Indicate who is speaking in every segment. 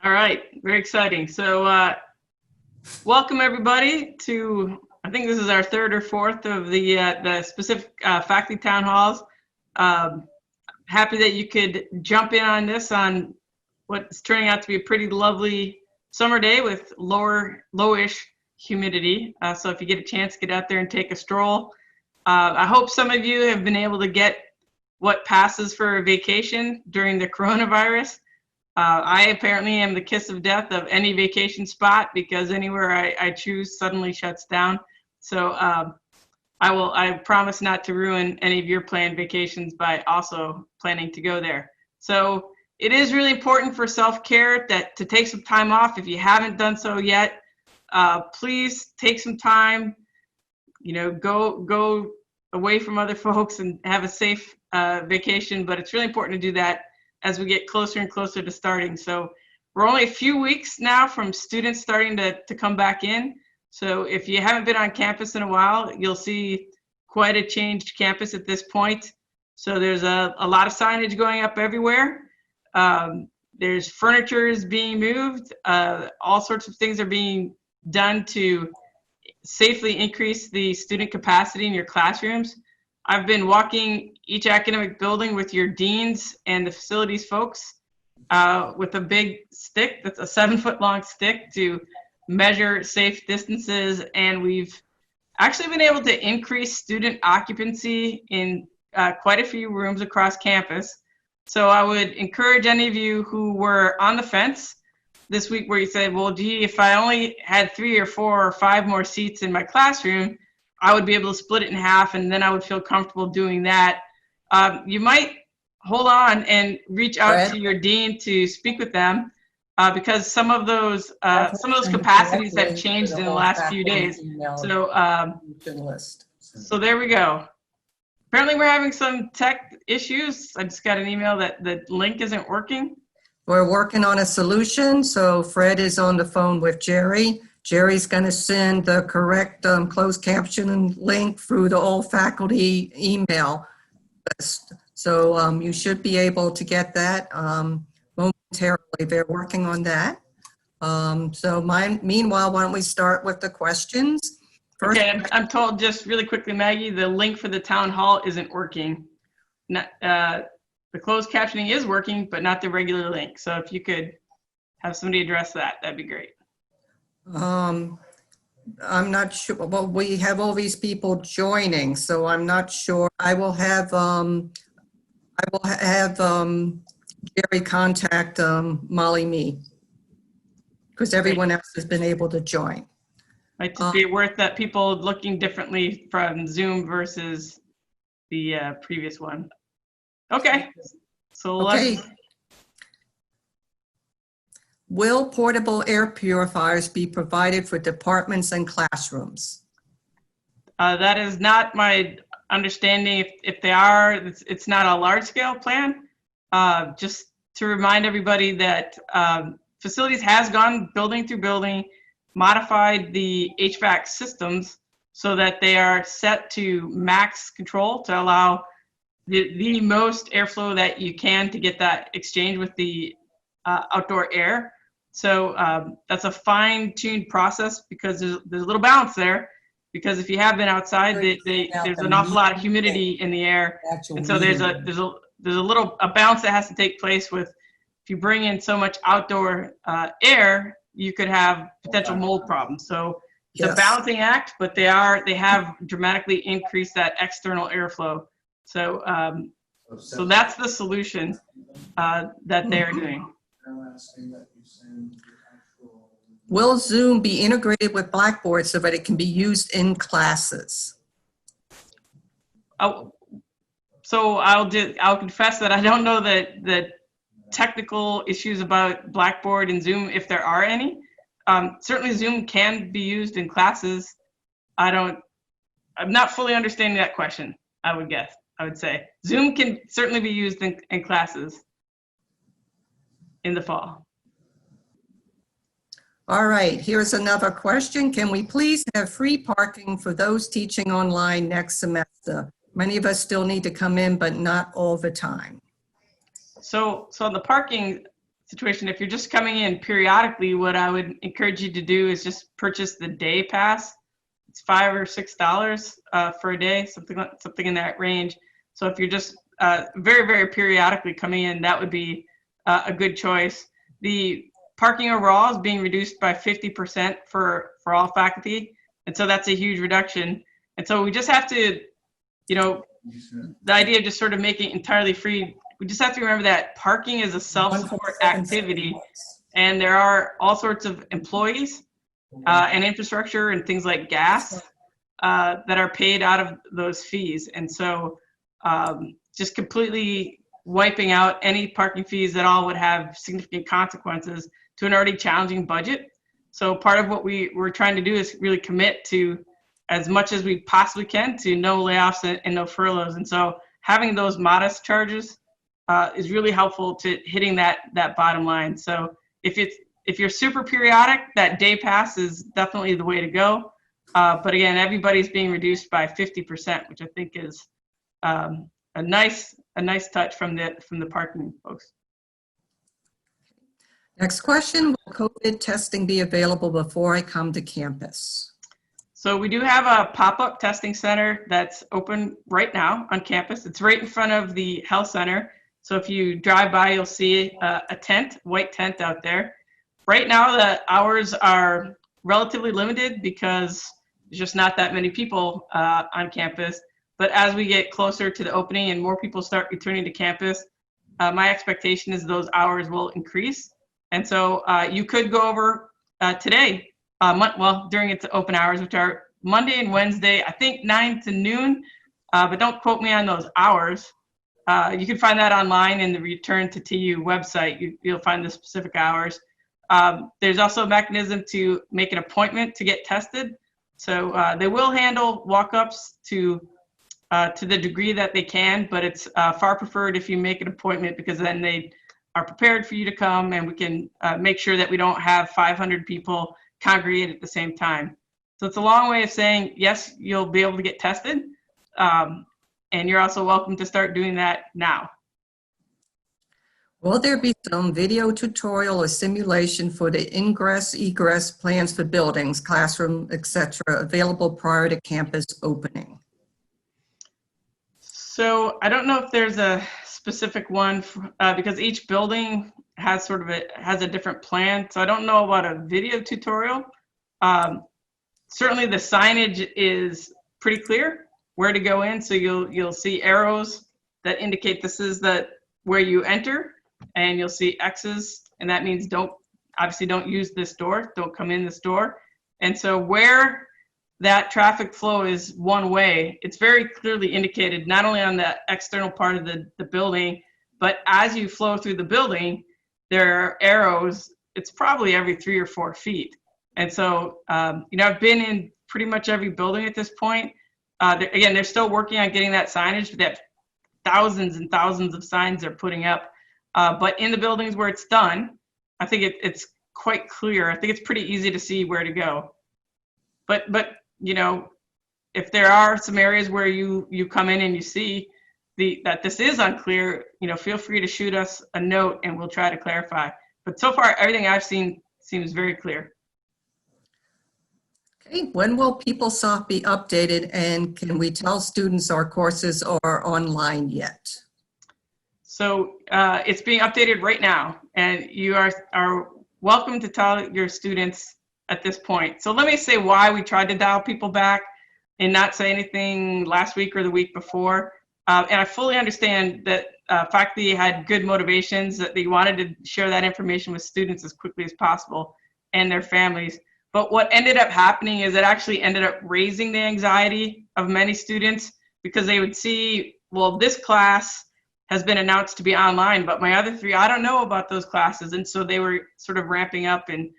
Speaker 1: All right, very exciting. So welcome everybody to, I think this is our third or fourth of the specific faculty town halls. Happy that you could jump in on this on what's turning out to be a pretty lovely summer day with lowish humidity. So if you get a chance, get out there and take a stroll. I hope some of you have been able to get what passes for a vacation during the coronavirus. I apparently am the kiss of death of any vacation spot because anywhere I choose suddenly shuts down. So I promise not to ruin any of your planned vacations by also planning to go there. So it is really important for self-care to take some time off. If you haven't done so yet, please take some time, go away from other folks and have a safe vacation. But it's really important to do that as we get closer and closer to starting. So we're only a few weeks now from students starting to come back in. So if you haven't been on campus in a while, you'll see quite a changed campus at this point. So there's a lot of signage going up everywhere. There's furniture is being moved. All sorts of things are being done to safely increase the student capacity in your classrooms. I've been walking each academic building with your deans and the facilities folks with a big stick that's a 7-foot long stick to measure safe distances. And we've actually been able to increase student occupancy in quite a few rooms across campus. So I would encourage any of you who were on the fence this week where you said, well, gee, if I only had 3 or 4 or 5 more seats in my classroom, I would be able to split it in half and then I would feel comfortable doing that. You might hold on and reach out to your dean to speak with them because some of those capacities have changed in the last few days. So there we go. Apparently we're having some tech issues. I just got an email that the link isn't working.
Speaker 2: We're working on a solution. So Fred is on the phone with Jerry. Jerry's going to send the correct closed caption link through the all faculty email list. So you should be able to get that momentarily. They're working on that. Meanwhile, why don't we start with the questions? First,
Speaker 1: okay, I'm told just really quickly, Maggie, the link for the town hall isn't working. The closed captioning is working, but not the regular link. So if you could have somebody address that, that'd be great.
Speaker 2: I'm not sure. Well, we have all these people joining, so I'm not sure. I will have Jerry contact Molly Me because everyone else has been able to join.
Speaker 1: Might just be worth that people looking differently from Zoom versus the previous one. Okay, so
Speaker 2: okay. Will portable air purifiers be provided for departments and classrooms?
Speaker 1: That is not my understanding. If they are, it's not a large-scale plan. Just to remind everybody that facilities has gone building through building, modified the HVAC systems so that they are set to max control to allow the most airflow that you can to get that exchange with the outdoor air. So that's a fine-tuned process because there's a little balance there. Because if you have been outside, there's an awful lot of humidity in the air, and so there's a balance that has to take place with. If you bring in so much outdoor air, you could have potential mold problems. So it's a balancing act, but they have dramatically increased that external airflow. So so that's the solution that they're doing.
Speaker 2: Will Zoom be integrated with Blackboard so that it can be used in classes?
Speaker 1: Oh, so I'll confess that I don't know the technical issues about Blackboard and Zoom, if there are any. Certainly Zoom can be used in classes. I'm not fully understanding that question, I would say. Zoom can certainly be used in classes in the fall.
Speaker 2: All right, here's another question. Can we please have free parking for those teaching online next semester? Many of us still need to come in, but not all the time.
Speaker 1: So on the parking situation. If you're just coming in periodically, what I would encourage you to do is just purchase the day pass. It's $5 or $6 for a day, something in that range. So if you're just very, very periodically coming in, that would be a good choice. The parking overall is being reduced by 50% for all faculty. And so that's a huge reduction. And so we just have to, the idea of just sort of making it entirely free, we just have to remember that parking is a self-support activity, and there are all sorts of employees and infrastructure and things like gas that are paid out of those fees. And so just completely wiping out any parking fees at all would have significant consequences to an already challenging budget. So part of what we're trying to do is really commit to as much as we possibly can to no layoffs and no furloughs. And so having those modest charges is really helpful to hitting that bottom line. So if you're super periodic, that day pass is definitely the way to go. But again, everybody's being reduced by 50%, which I think is a nice touch from the parking folks.
Speaker 2: Next question, will COVID testing be available before I come to campus?
Speaker 1: So we do have a pop-up testing center that's open right now on campus. It's right in front of the health center. So if you drive by, you'll see a tent, white tent out there. Right now, the hours are relatively limited because there's just not that many people on campus. But as we get closer to the opening and more people start returning to campus, my expectation is those hours will increase. And so you could go over today, during its open hours, which are Monday and Wednesday, I think 9 to noon, but don't quote me on those hours. You can find that online in the Return to TU website. You'll find the specific hours. There's also a mechanism to make an appointment to get tested. So they will handle walk-ups to the degree that they can, but it's far preferred if you make an appointment, because then they are prepared for you to come, and we can make sure that we don't have 500 people congregate at the same time. So it's a long way of saying, yes, you'll be able to get tested, and you're also welcome to start doing that now.
Speaker 2: Will there be some video tutorial or simulation for the ingress, egress plans for buildings, classroom, etc., available prior to campus opening?
Speaker 1: So I don't know if there's a specific one because each building has has a different plan. So I don't know about a video tutorial. Certainly the signage is pretty clear where to go in. So you'll see arrows that indicate this is where you enter, and you'll see X's, and that means obviously don't use this door, don't come in this door. And so where that traffic flow is one way, it's very clearly indicated not only on the external part of the building, but as you flow through the building, there are arrows. It's probably every 3 or 4 feet. And so, I've been in pretty much every building at this point. Again, they're still working on getting that signage, but they have thousands and thousands of signs they're putting up. But in the buildings where it's done, I think it's quite clear. I think it's pretty easy to see where to go. But if there are some areas where you come in and you see that this is unclear, feel free to shoot us a note and we'll try to clarify. But so far, everything I've seen seems very clear.
Speaker 2: Okay, when will PeopleSoft be updated, and can we tell students our courses are online yet?
Speaker 1: So it's being updated right now, and you are welcome to tell your students at this point. So let me say why we tried to dial people back and not say anything last week or the week before. And I fully understand that faculty had good motivations, that they wanted to share that information with students as quickly as possible and their families. But what ended up happening is it actually ended up raising the anxiety of many students, because they would see, well, this class has been announced to be online, but my other 3, I don't know about those classes. And so they were sort of ramping up and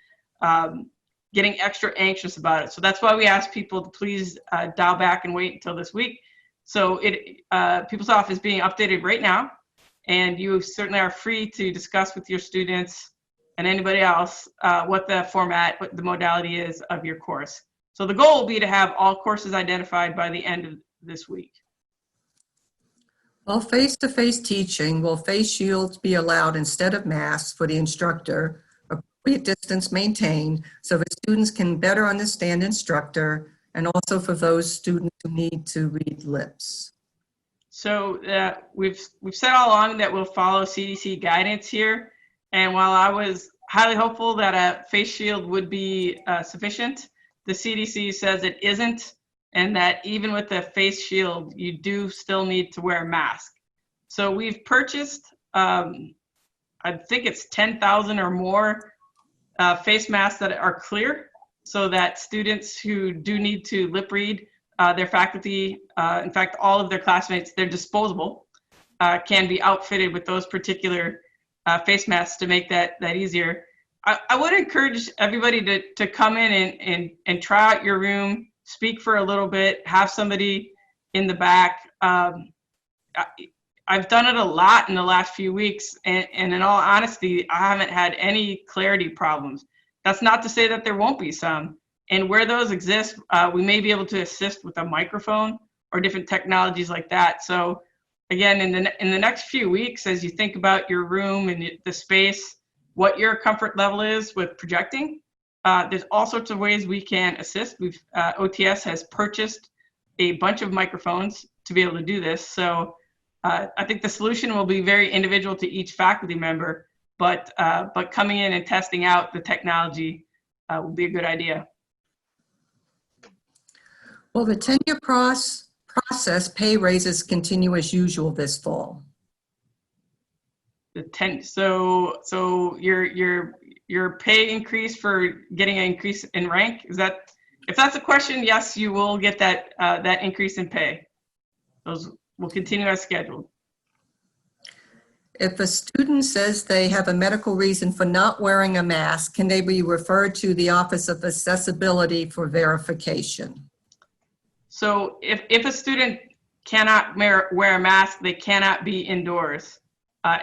Speaker 1: getting extra anxious about it. So that's why we asked people to please dial back and wait until this week. So PeopleSoft is being updated right now, and you certainly are free to discuss with your students and anybody else what the format, what the modality is of your course. So the goal will be to have all courses identified by the end of this week.
Speaker 2: While face-to-face teaching, will face shields be allowed instead of masks for the instructor, appropriate distance maintained, so that students can better understand instructor, and also for those students who need to read lips?
Speaker 1: So we've said all along that we'll follow CDC guidance here. And while I was highly hopeful that a face shield would be sufficient, the CDC says it isn't, and that even with a face shield, you do still need to wear a mask. So we've purchased, I think it's 10,000 or more face masks that are clear, so that students who do need to lip read, their faculty, in fact, all of their classmates, they're disposable, can be outfitted with those particular face masks to make that easier. I would encourage everybody to come in and try out your room, speak for a little bit, have somebody in the back. I've done it a lot in the last few weeks, and in all honesty, I haven't had any clarity problems. That's not to say that there won't be some. And where those exist, we may be able to assist with a microphone or different technologies like that. So again, in the next few weeks, as you think about your room and the space, what your comfort level is with projecting, there's all sorts of ways we can assist. OTS has purchased a bunch of microphones to be able to do this. So I think the solution will be very individual to each faculty member, but coming in and testing out the technology will be a good idea.
Speaker 2: Will the tenure process pay raises continue as usual this fall?
Speaker 1: So your pay increase for getting an increase in rank, is that, if that's a question, yes, you will get that that increase in pay. Those will continue as scheduled.
Speaker 2: If a student says they have a medical reason for not wearing a mask, can they be referred to the Office of Accessibility for verification?
Speaker 1: So if a student cannot wear a mask, they cannot be indoors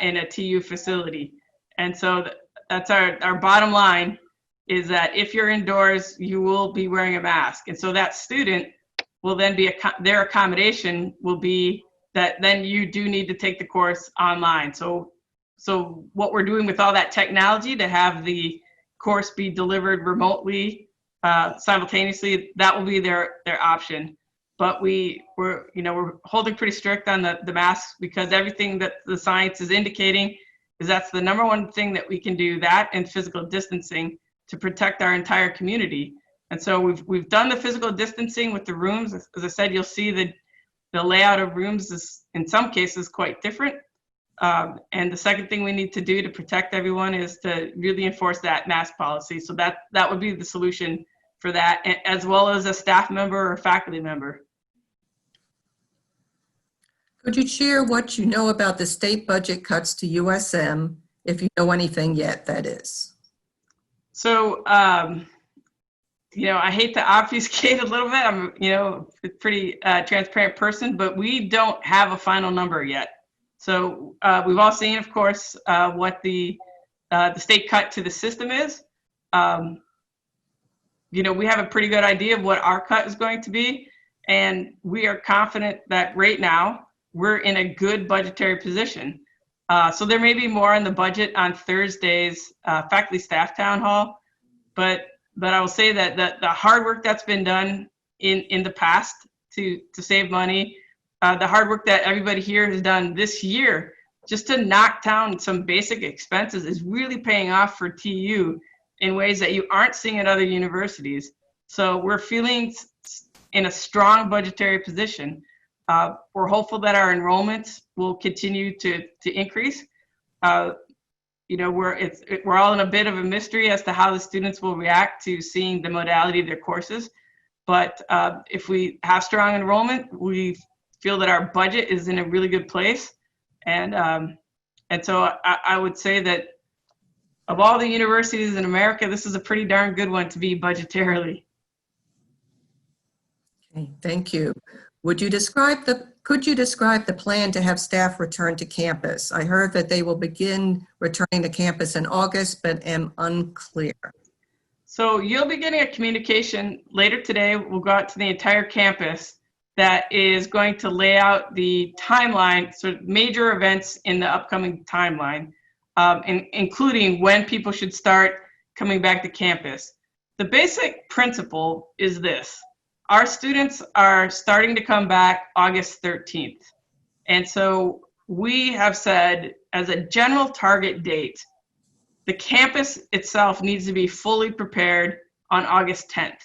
Speaker 1: in a TU facility. And so that's our bottom line, is that if you're indoors, you will be wearing a mask. And so that student will then be, their accommodation will be that then you do need to take the course online. So what we're doing with all that technology to have the course be delivered remotely simultaneously, that will be their option. But we're holding pretty strict on the masks, because everything that the science is indicating is that's the number one thing that we can do, that and physical distancing, to protect our entire community. And so we've done the physical distancing with the rooms. As I said, you'll see the layout of rooms is in some cases quite different. And the second thing we need to do to protect everyone is to really enforce that mask policy. So that would be the solution for that, as well as a staff member or faculty member.
Speaker 2: Could you share what you know about the state budget cuts to USM, if you know anything yet, that is?
Speaker 1: So, I hate to obfuscate a little bit. I'm, a pretty transparent person, but we don't have a final number yet. So we've all seen, of course, what the state cut to the system is. We have a pretty good idea of what our cut is going to be, and we are confident that right now we're in a good budgetary position. So there may be more on the budget on Thursday's faculty staff town hall, but I will say that the hard work that's been done in the past to save money, the hard work that everybody here has done this year just to knock down some basic expenses is really paying off for TU in ways that you aren't seeing at other universities. So we're feeling in a strong budgetary position. We're hopeful that our enrollments will continue to increase. We're all in a bit of a mystery as to how the students will react to seeing the modality of their courses. But if we have strong enrollment, we feel that our budget is in a really good place. And so I would say that of all the universities in America, this is a pretty darn good one to be budgetarily.
Speaker 2: Okay, thank you. Could you describe the plan to have staff return to campus? I heard that they will begin returning to campus in August, but am unclear.
Speaker 1: So you'll be getting a communication later today. We'll go out to the entire campus that is going to lay out the timeline, so major events in the upcoming timeline, including when people should start coming back to campus. The basic principle is this: our students are starting to come back August 13th. And so we have said, as a general target date, the campus itself needs to be fully prepared on August 10th,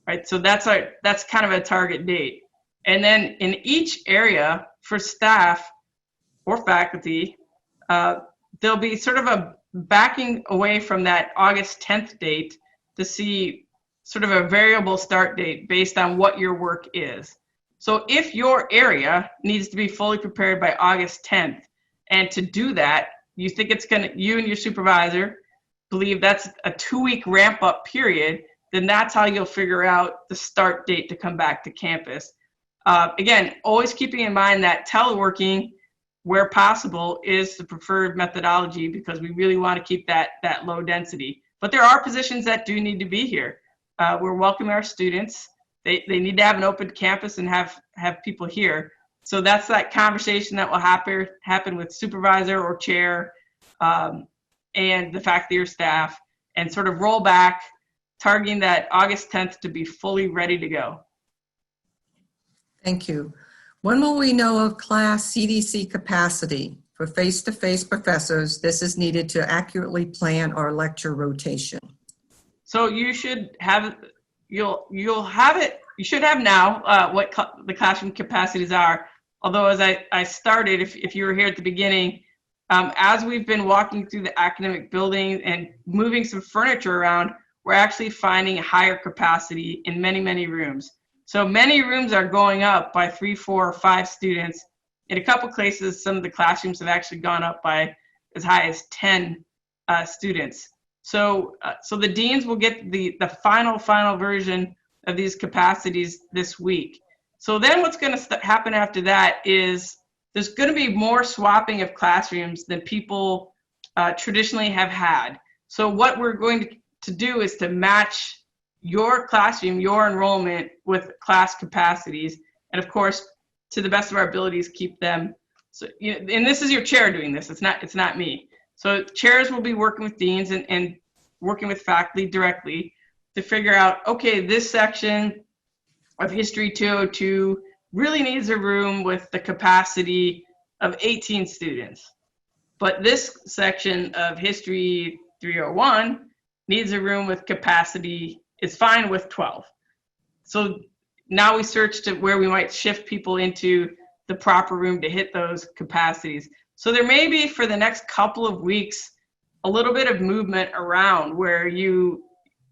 Speaker 1: right? So that's kind of a target date. And then in each area for staff or faculty, there'll be sort of a backing away from that August 10th date to see sort of a variable start date based on what your work is. So if your area needs to be fully prepared by August 10th, and to do that, you think it's you and your supervisor believe that's a 2-week ramp up period, then that's how you'll figure out the start date to come back to campus. Again, always keeping in mind that teleworking, where possible, is the preferred methodology because we really want to keep that low density. But there are positions that do need to be here. We're welcoming our students. They need to have an open campus and have people here. So that's that conversation that will happen with supervisor or chair and the faculty or staff, and sort of roll back, targeting that August 10th to be fully ready to go.
Speaker 2: Thank you. When will we know of class CDC capacity? For face-to-face professors, this is needed to accurately plan our lecture rotation.
Speaker 1: So you should have, you'll have it, you should have now what the classroom capacities are. Although as I started, if you were here at the beginning, as we've been walking through the academic building and moving some furniture around, we're actually finding higher capacity in many, many rooms. So many rooms are going up by 3, 4, or 5 students. In a couple places, some of the classrooms have actually gone up by as high as 10 students. So the deans will get the final version of these capacities this week. So then what's going to happen after that is there's going to be more swapping of classrooms than people traditionally have had. So what we're going to do is to match your classroom, your enrollment with class capacities, and of course, to the best of our abilities, keep them. So, and this is your chair doing this. It's not me. So chairs will be working with deans and working with faculty directly to figure out, okay, this section of History 202 really needs a room with the capacity of 18 students. But this section of History 301 needs a room with capacity, is fine with 12. So now we search to where we might shift people into the proper room to hit those capacities. So there may be, for the next couple of weeks, a little bit of movement around where you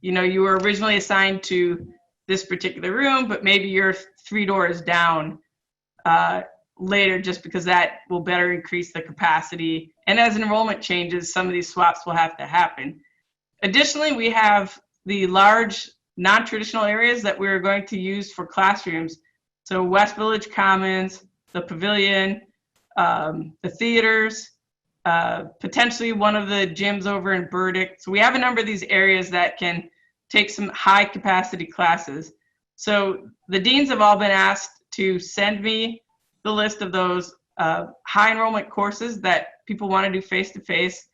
Speaker 1: were originally assigned to this particular room, but maybe you're 3 doors down later, just because that will better increase the capacity. And as enrollment changes, some of these swaps will have to happen. Additionally, we have the large non-traditional areas that we're going to use for classrooms. So West Village Commons, the Pavilion, the theaters, potentially one of the gyms over in Burdick. So we have a number of these areas that can take some high capacity classes. So the deans have all been asked to send me the list of those high enrollment courses that people want to do face-to-face.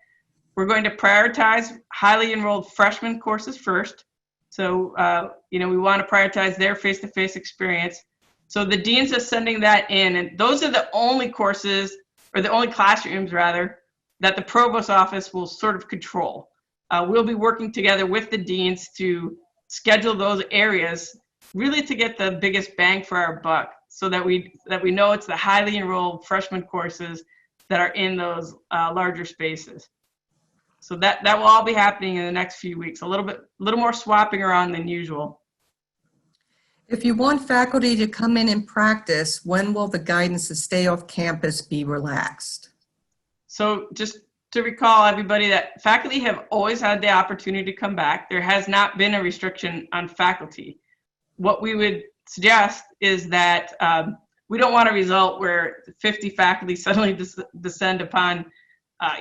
Speaker 1: We're going to prioritize highly enrolled freshman courses first. So, we want to prioritize their face-to-face experience. So the deans are sending that in, and those are the only courses, or the only classrooms rather, that the provost office will sort of control. We'll be working together with the deans to schedule those areas really to get the biggest bang for our buck, so that we know it's the highly enrolled freshman courses that are in those larger spaces. So that will all be happening in the next few weeks, a little more swapping around than usual.
Speaker 2: If you want faculty to come in and practice, when will the guidance to stay off campus be relaxed?
Speaker 1: So just to recall everybody that faculty have always had the opportunity to come back. There has not been a restriction on faculty. What we would suggest is that we don't want a result where 50 faculty suddenly descend upon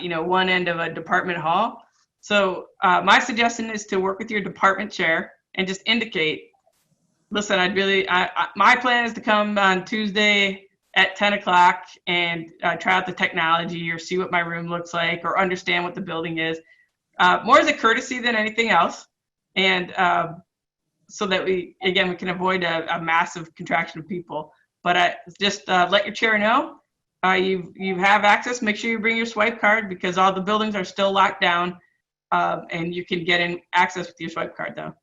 Speaker 1: one end of a department hall. So my suggestion is to work with your department chair and just indicate, listen, my plan is to come on Tuesday at 10 o'clock and try out the technology or see what my room looks like or understand what the building is. More as a courtesy than anything else. And so that we can avoid a massive contraction of people. But just let your chair know. You have access. Make sure you bring your swipe card because all the buildings are still locked down, and you can get in access with your swipe card though.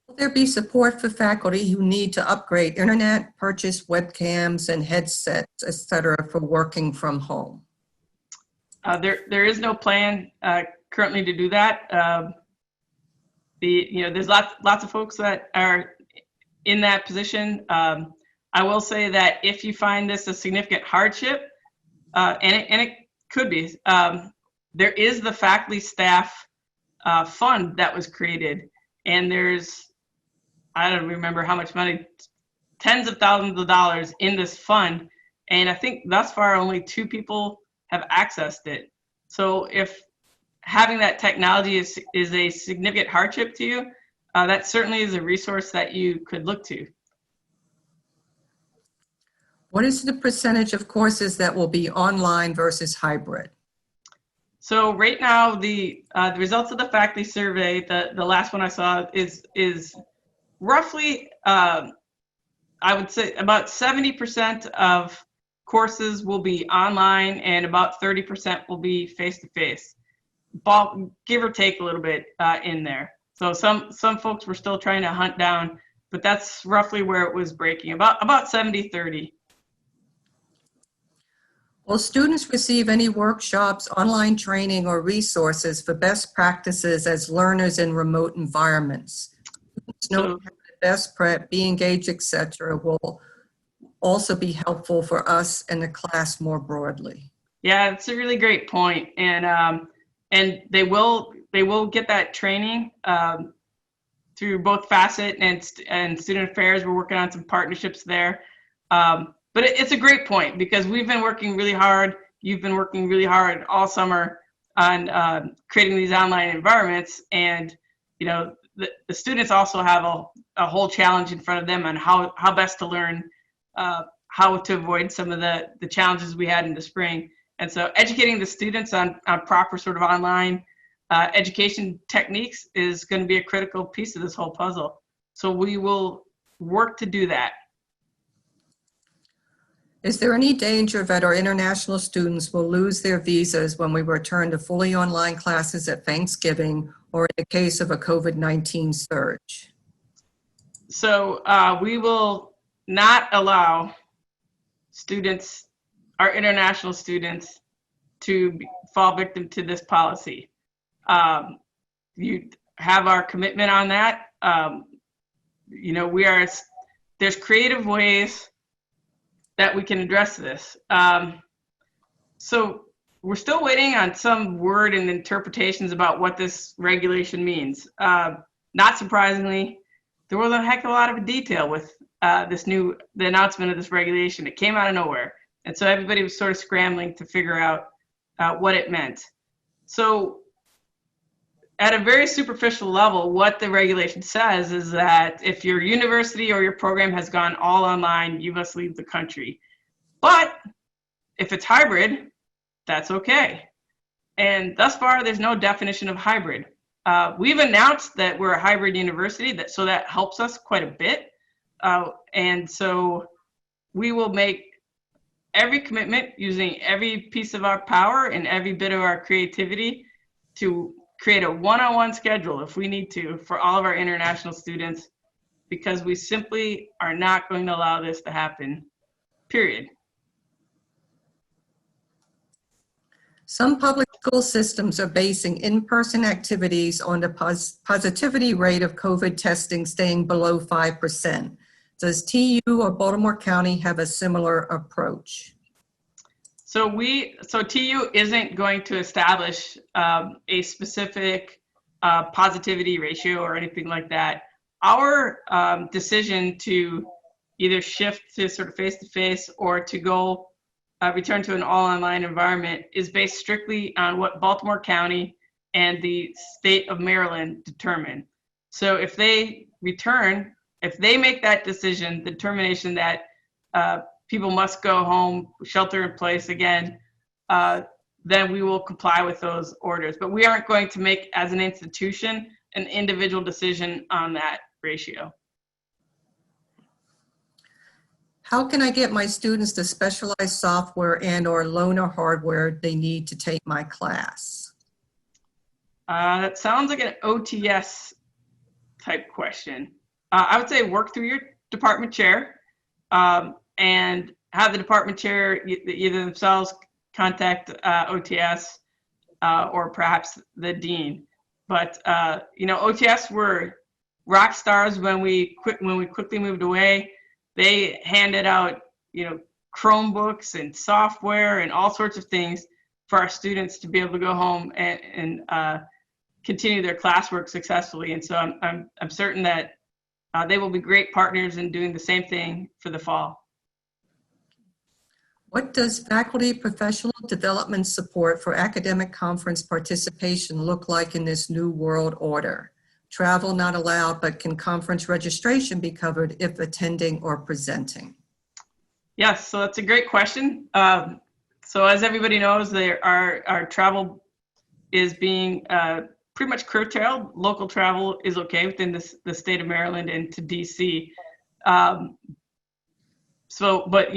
Speaker 2: Will there be support for faculty who need to upgrade internet, purchase webcams and headsets, et cetera, for working from home?
Speaker 1: There is no plan currently to do that. There's lots of folks that are in that position. I will say that if you find this a significant hardship, and it could be, there is the faculty staff fund that was created, and there's, I don't remember how much money, tens of thousands of dollars in this fund, and I think thus far only 2 people have accessed it. So if having that technology is a significant hardship to you, that certainly is a resource that you could look to.
Speaker 2: What is the percentage of courses that will be online versus hybrid?
Speaker 1: So right now, the results of the faculty survey, the last one I saw is roughly, I would say about 70% of courses will be online and about 30% will be face-to-face. Give or take a little bit in there. So some folks were still trying to hunt down, but that's roughly where it was breaking, about 70-30.
Speaker 2: Will students receive any workshops, online training, or resources for best practices as learners in remote environments? Students know how to best prep, be engaged, etc. will also be helpful for us and the class more broadly.
Speaker 1: Yeah, it's a really great point, and they will get that training through both Facet and Student Affairs. We're working on some partnerships there. But it's a great point because we've been working really hard. You've been working really hard all summer on creating these online environments, and the students also have a whole challenge in front of them on how best to learn, how to avoid some of the challenges we had in the spring. And so educating the students on proper sort of online education techniques is going to be a critical piece of this whole puzzle. So we will work to do that.
Speaker 2: Is there any danger that our international students will lose their visas when we return to fully online classes at Thanksgiving or in the case of a COVID-19 surge?
Speaker 1: So we will not allow students, our international students, to fall victim to this policy. You have our commitment on that. There's creative ways that we can address this. So we're still waiting on some word and interpretations about what this regulation means. Not surprisingly, there was a heck of a lot of detail with the announcement of this regulation. It came out of nowhere. And so everybody was sort of scrambling to figure out what it meant. So at a very superficial level, what the regulation says is that if your university or your program has gone all online, you must leave the country. But if it's hybrid, that's okay. And thus far, there's no definition of hybrid. We've announced that we're a hybrid university, so that helps us quite a bit. And so we will make every commitment using every piece of our power and every bit of our creativity to create a one-on-one schedule if we need to for all of our international students, because we simply are not going to allow this to happen, period.
Speaker 2: Some public school systems are basing in-person activities on the positivity rate of COVID testing staying below 5%. Does TU or Baltimore County have a similar approach?
Speaker 1: So TU isn't going to establish a specific positivity ratio or anything like that. Our decision to either shift to sort of face-to-face or to go return to an all-online environment is based strictly on what Baltimore County and the state of Maryland determine. So if they return, if they make that decision, the determination that people must go home, shelter in place again, then we will comply with those orders. But we aren't going to make, as an institution, an individual decision on that ratio.
Speaker 2: How can I get my students the specialized software and/or loaner hardware they need to take my class?
Speaker 1: That sounds like an OTS type question. I would say work through your department chair and have the department chair either themselves contact OTS or perhaps the dean. But OTS were rock stars when we quickly moved away. They handed out Chromebooks and software and all sorts of things for our students to be able to go home and continue their classwork successfully. And so I'm certain that they will be great partners in doing the same thing for the fall.
Speaker 2: What does faculty professional development support for academic conference participation look like in this new world order? Travel not allowed, but can conference registration be covered if attending or presenting?
Speaker 1: Yes, so that's a great question. So as everybody knows, our travel is being pretty much curtailed. Local travel is okay within the state of Maryland and to DC. But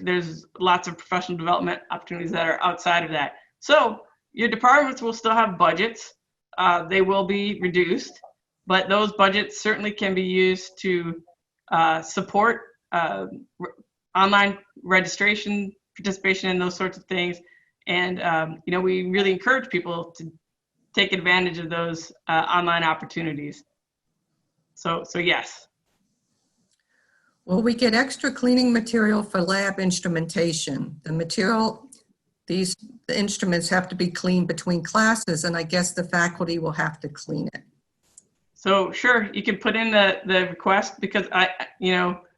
Speaker 1: there's lots of professional development opportunities that are outside of that. So your departments will still have budgets. They will be reduced, but those budgets certainly can be used to support online registration, participation in those sorts of things. And we really encourage people to take advantage of those online opportunities. So yes.
Speaker 2: Will we get extra cleaning material for lab instrumentation? The instruments have to be cleaned between classes, and I guess the faculty will have to clean it. So
Speaker 1: sure, you can put in the request, because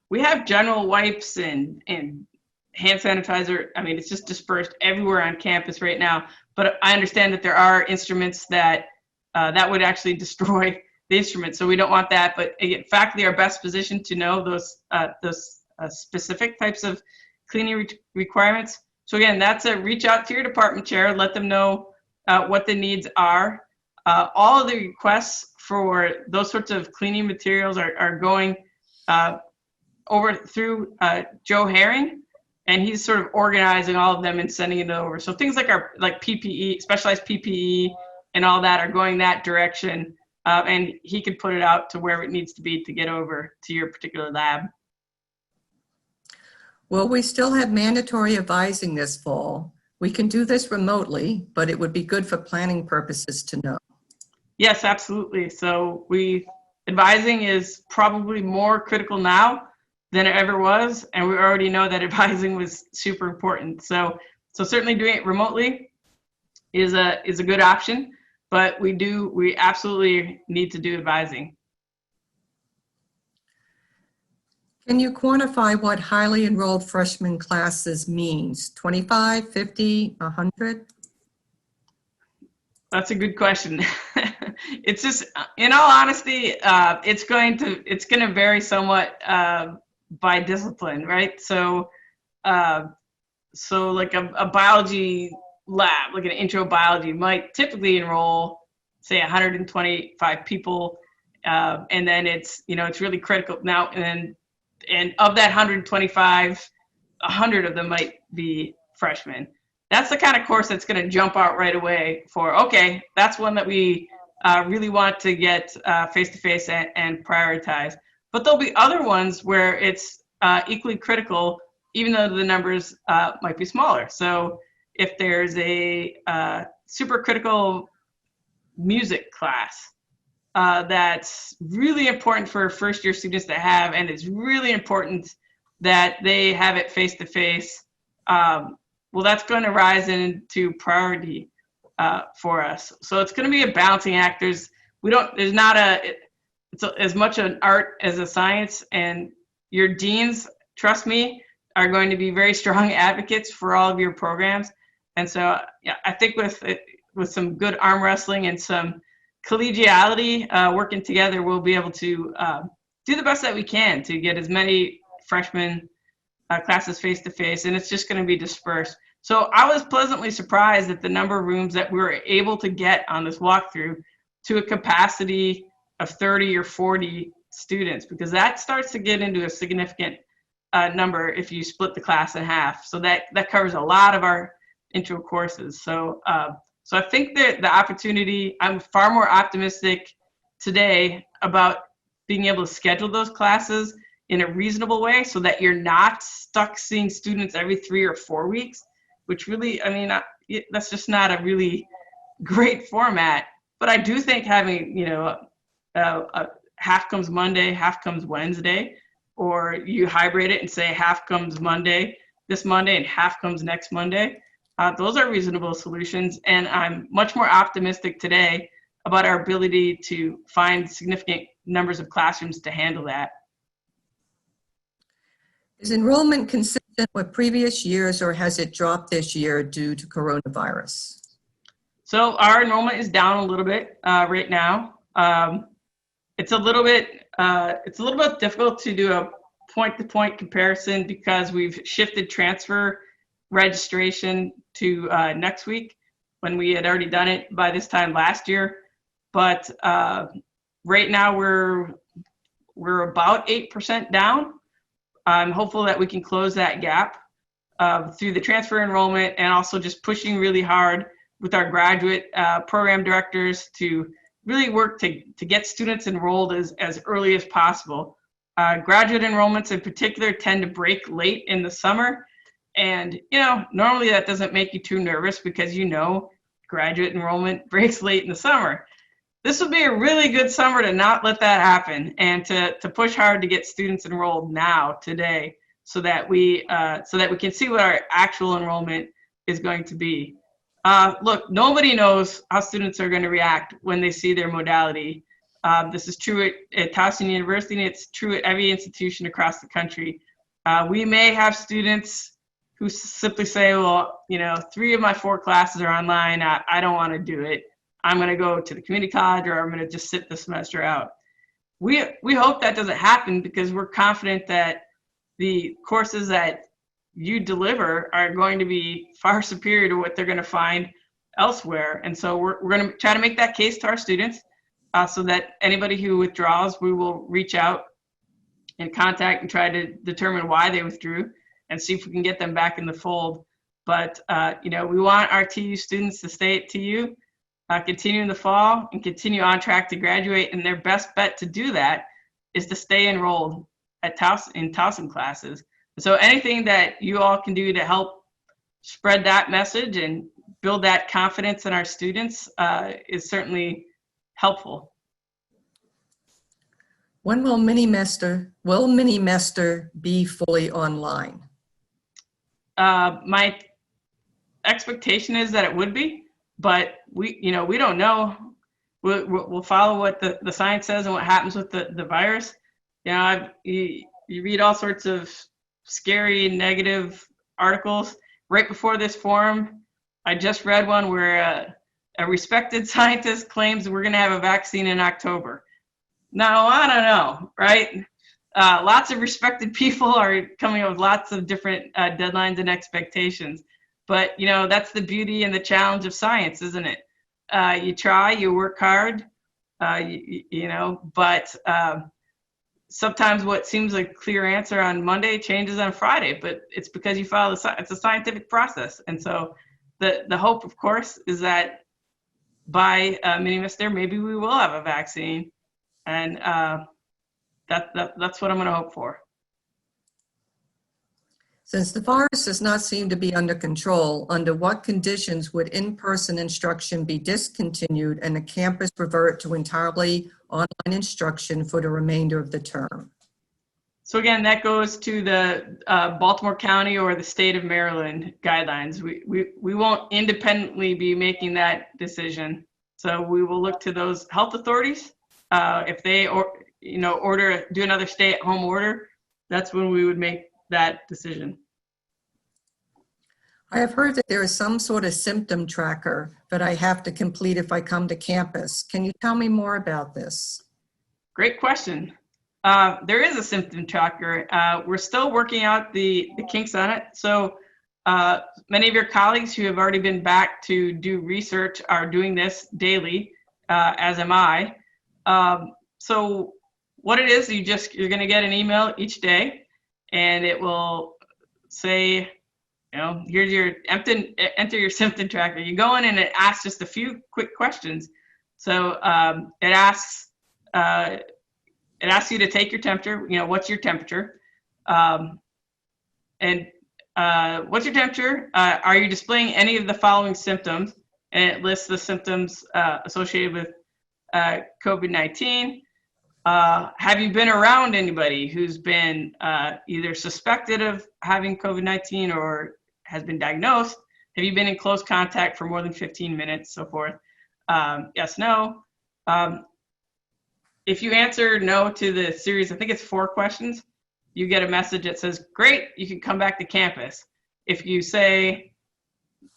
Speaker 1: we have general wipes and hand sanitizer. I mean, it's just dispersed everywhere on campus right now. But I understand that there are instruments that would actually destroy the instrument, so we don't want that. But again, faculty are best positioned to know those specific types of cleaning requirements. So again, that's a reach out to your department chair, let them know what the needs are. All of the requests for those sorts of cleaning materials are going over through Joe Herring, and he's sort of organizing all of them and sending it over. So things like PPE, specialized PPE, and all that are going that direction. And he can put it out to wherever it needs to be to get over to your particular lab.
Speaker 2: Will we still have mandatory advising this fall? We can do this remotely, but it would be good for planning purposes to know.
Speaker 1: Yes, absolutely. So advising is probably more critical now than it ever was, and we already know that advising was super important. So certainly doing it remotely is a good option. But we absolutely need to do advising.
Speaker 2: Can you quantify what highly enrolled freshman classes means? 25, 50, 100?
Speaker 1: That's a good question. It's just, in all honesty, it's going to vary somewhat by discipline, right? So like a biology lab, like an intro biology, might typically enroll, say, 125 people, and then it's really critical now. And of that 125, 100 of them might be freshmen. That's the kind of course that's going to jump out right away for, okay, that's one that we really want to get face-to-face and prioritize. But there'll be other ones where it's equally critical, even though the numbers might be smaller. So if there's a super critical music class that's really important for first year students to have, and it's really important that they have it face to face, well, that's going to rise into priority for us. So it's going to be a balancing act. It's as much an art as a science, and your deans, trust me, are going to be very strong advocates for all of your programs. And so, yeah, I think with some good arm wrestling and some collegiality, working together, we'll be able to do the best that we can to get as many freshmen classes face-to-face, and it's just going to be dispersed. So I was pleasantly surprised at the number of rooms that we were able to get on this walkthrough to a capacity of 30 or 40 students, because that starts to get into a significant number if you split the class in half. So that covers a lot of our intro courses. So I think that the opportunity, I'm far more optimistic today about being able to schedule those classes in a reasonable way so that you're not stuck seeing students every 3 or 4 weeks, which really, I mean, that's just not a really great format. But I do think having, half comes Monday, half comes Wednesday, or you hybrid it and say half comes this Monday, and half comes next Monday. Those are reasonable solutions, and I'm much more optimistic today about our ability to find significant numbers of classrooms to handle that.
Speaker 2: Is enrollment consistent with previous years, or has it dropped this year due to coronavirus?
Speaker 1: So our enrollment is down a little bit right now. It's a little bit difficult to do a point-to-point comparison because we've shifted transfer registration to next week when we had already done it by this time last year. But right now we're about 8% down. I'm hopeful that we can close that gap through the transfer enrollment, and also just pushing really hard with our graduate program directors to really work to get students enrolled as early as possible. Graduate enrollments in particular tend to break late in the summer. And, normally that doesn't make you too nervous because graduate enrollment breaks late in the summer. This would be a really good summer to not let that happen and to push hard to get students enrolled now, today, so that we can see what our actual enrollment is going to be. Look, nobody knows how students are going to react when they see their modality. This is true at Towson University, and it's true at every institution across the country. We may have students who simply say, well, 3 of my 4 classes are online. I don't want to do it. I'm going to go to the community college, or I'm going to just sit the semester out. We hope that doesn't happen, because we're confident that the courses that you deliver are going to be far superior to what they're going to find elsewhere. And so we're going to try to make that case to our students so that anybody who withdraws, we will reach out and contact and try to determine why they withdrew and see if we can get them back in the fold. But, we want our TU students to stay at TU, continue in the fall, and continue on track to graduate. And their best bet to do that is to stay enrolled at in Towson classes. So anything that you all can do to help spread that message and build that confidence in our students is certainly helpful.
Speaker 2: When will Mini-Mester be fully online?
Speaker 1: My expectation is that it would be, but we don't know. We'll follow what the science says and what happens with the virus. You read all sorts of scary negative articles. Right before this forum, I just read one where a respected scientist claims we're going to have a vaccine in October. Now, I don't know, right? Lots of respected people are coming up with lots of different deadlines and expectations. But, that's the beauty and the challenge of science, isn't it? You try, you work hard, but sometimes what seems like a clear answer on Monday changes on Friday, but it's because you follow it's a scientific process. And so the hope, of course, is that by Mini-Mester, maybe we will have a vaccine. And that's what I'm going to hope for.
Speaker 2: Since the virus does not seem to be under control, under what conditions would in-person instruction be discontinued and the campus revert to entirely online instruction for the remainder of the term?
Speaker 1: So again, that goes to the Baltimore County or the state of Maryland guidelines. We won't independently be making that decision. So we will look to those health authorities. If they do another stay-at-home order, that's when we would make that decision.
Speaker 2: I have heard that there is some sort of symptom tracker that I have to complete if I come to campus. Can you tell me more about this?
Speaker 1: Great question. There is a symptom tracker. We're still working out the kinks on it. So many of your colleagues who have already been back to do research are doing this daily, as am I. So what it is, you're going to get an email each day, and it will say, here's your enter your symptom tracker. You go in and it asks just a few quick questions. So it asks you to take your temperature. What's your temperature? And what's your temperature? Are you displaying any of the following symptoms? And it lists the symptoms associated with COVID-19. Have you been around anybody who's been either suspected of having COVID-19 or has been diagnosed? Have you been in close contact for more than 15 minutes, so forth? Yes, no. If you answer no to the series, I think it's 4 questions, you get a message that says, great, you can come back to campus. If you say,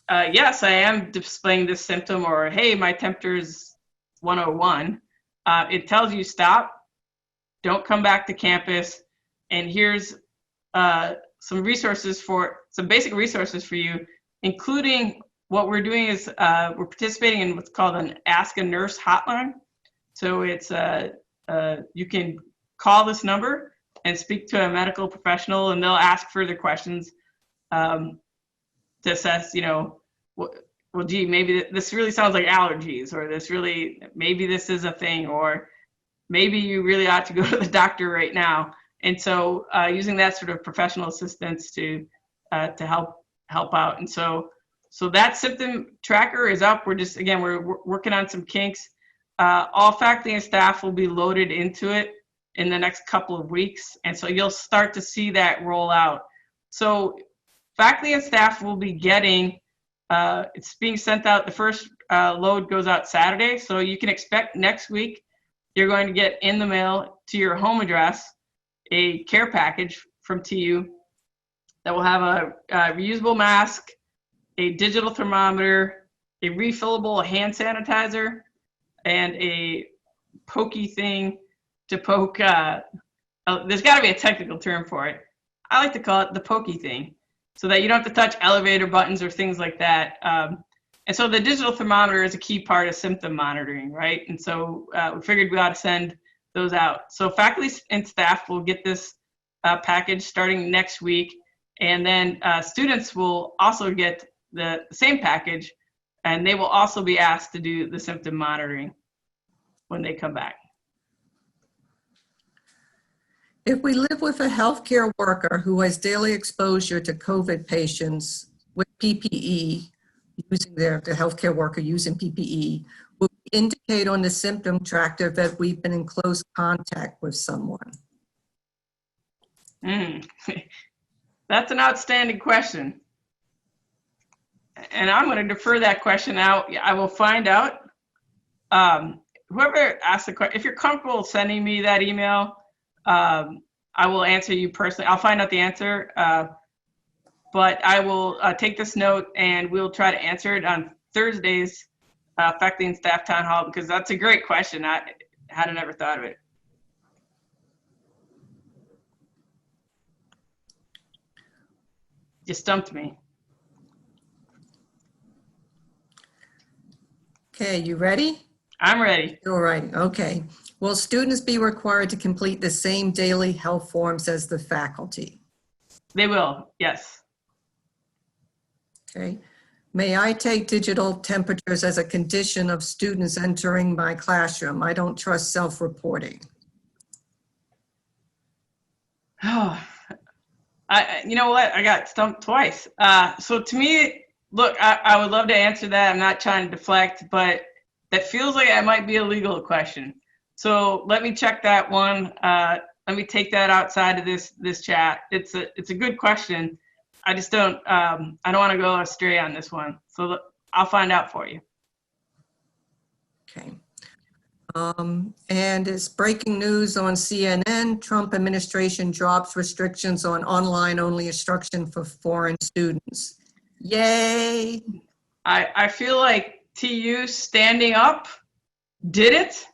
Speaker 1: yes, I am displaying this symptom, or hey, my temperature is 101, it tells you stop, don't come back to campus, and here's some basic resources for you, including what we're doing is we're participating in what's called an Ask a Nurse hotline. So it's you can call this number and speak to a medical professional, and they'll ask further questions to assess, well, gee, maybe this really sounds like allergies, or maybe this is a thing, or maybe you really ought to go to the doctor right now. And so using that sort of professional assistance to help out. And so that symptom tracker is up. We're working on some kinks. All faculty and staff will be loaded into it in the next couple of weeks. And so you'll start to see that roll out. So faculty and staff will be getting, it's being sent out, the first load goes out Saturday. So you can expect next week, you're going to get in the mail to your home address a care package from TU that will have a reusable mask, a digital thermometer, a refillable hand sanitizer, and a pokey thing to poke. There's got to be a technical term for it. I like to call it the pokey thing, so that you don't have to touch elevator buttons or things like that. And so the digital thermometer is a key part of symptom monitoring, right? And so we figured we ought to send those out. So faculty and staff will get this package starting next week. And then students will also get the same package, and they will also be asked to do the symptom monitoring when they come back.
Speaker 2: If we live with a healthcare worker who has daily exposure to COVID patients with PPE, the healthcare worker using PPE, will indicate on the symptom tracker that we've been in close contact with someone?
Speaker 1: That's an outstanding question. And I'm going to defer that question out. I will find out. Whoever asked the question, if you're comfortable sending me that email, I will answer you personally. I'll find out the answer, but I will take this note and we'll try to answer it on Thursday's faculty and staff town hall, because that's a great question. I hadn't ever thought of it. You stumped me.
Speaker 2: Okay, you ready?
Speaker 1: I'm ready.
Speaker 2: All right, okay. Will students be required to complete the same daily health forms as the faculty?
Speaker 1: They will, yes.
Speaker 2: Okay. May I take digital temperatures as a condition of students entering my classroom? I don't trust self-reporting.
Speaker 1: Oh, you know what? I got stumped twice. So to me, look, I would love to answer that. I'm not trying to deflect, but that feels like it might be a legal question. So let me check that one. Let me take that outside of this chat. It's a good question. I just don't want to go astray on this one. So I'll find out for you.
Speaker 2: Okay. And it's breaking news on CNN. Trump administration drops restrictions on online-only instruction for foreign students. Yay.
Speaker 1: I feel like TU standing up did it.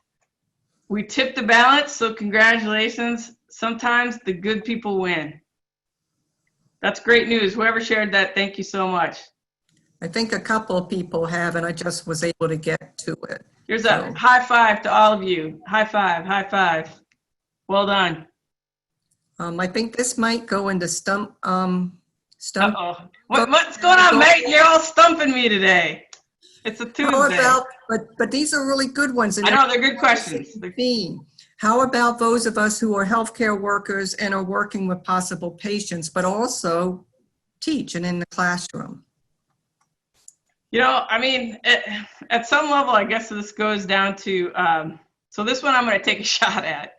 Speaker 1: We tipped the balance, so congratulations. Sometimes the good people win. That's great news. Whoever shared that, thank you so much.
Speaker 2: I think a couple of people have, and I just was able to get to it.
Speaker 1: Here's
Speaker 2: So,
Speaker 1: a high five to all of you. High five, high five. Well done.
Speaker 2: I think this might go into stump.
Speaker 1: Uh-oh. What's going on, mate? You're all stumping me today. It's a Tuesday.
Speaker 2: How about, but these are really good ones. And
Speaker 1: I know, they're good questions.
Speaker 2: How about those of us who are healthcare workers and are working with possible patients, but also teach and in the classroom?
Speaker 1: You know, I mean, at some level, I guess this goes down to, so this one I'm going to take a shot at.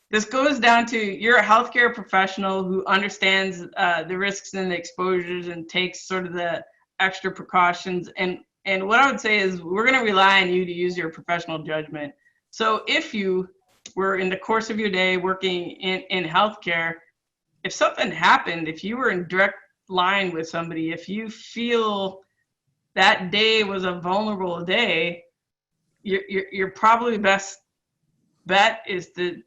Speaker 1: This goes down to, you're a healthcare professional who understands the risks and the exposures and takes sort of the extra precautions. And what I would say is we're going to rely on you to use your professional judgment. So if you were in the course of your day working in healthcare, if something happened, if you were in direct line with somebody, if you feel that day was a vulnerable day, your probably best bet is to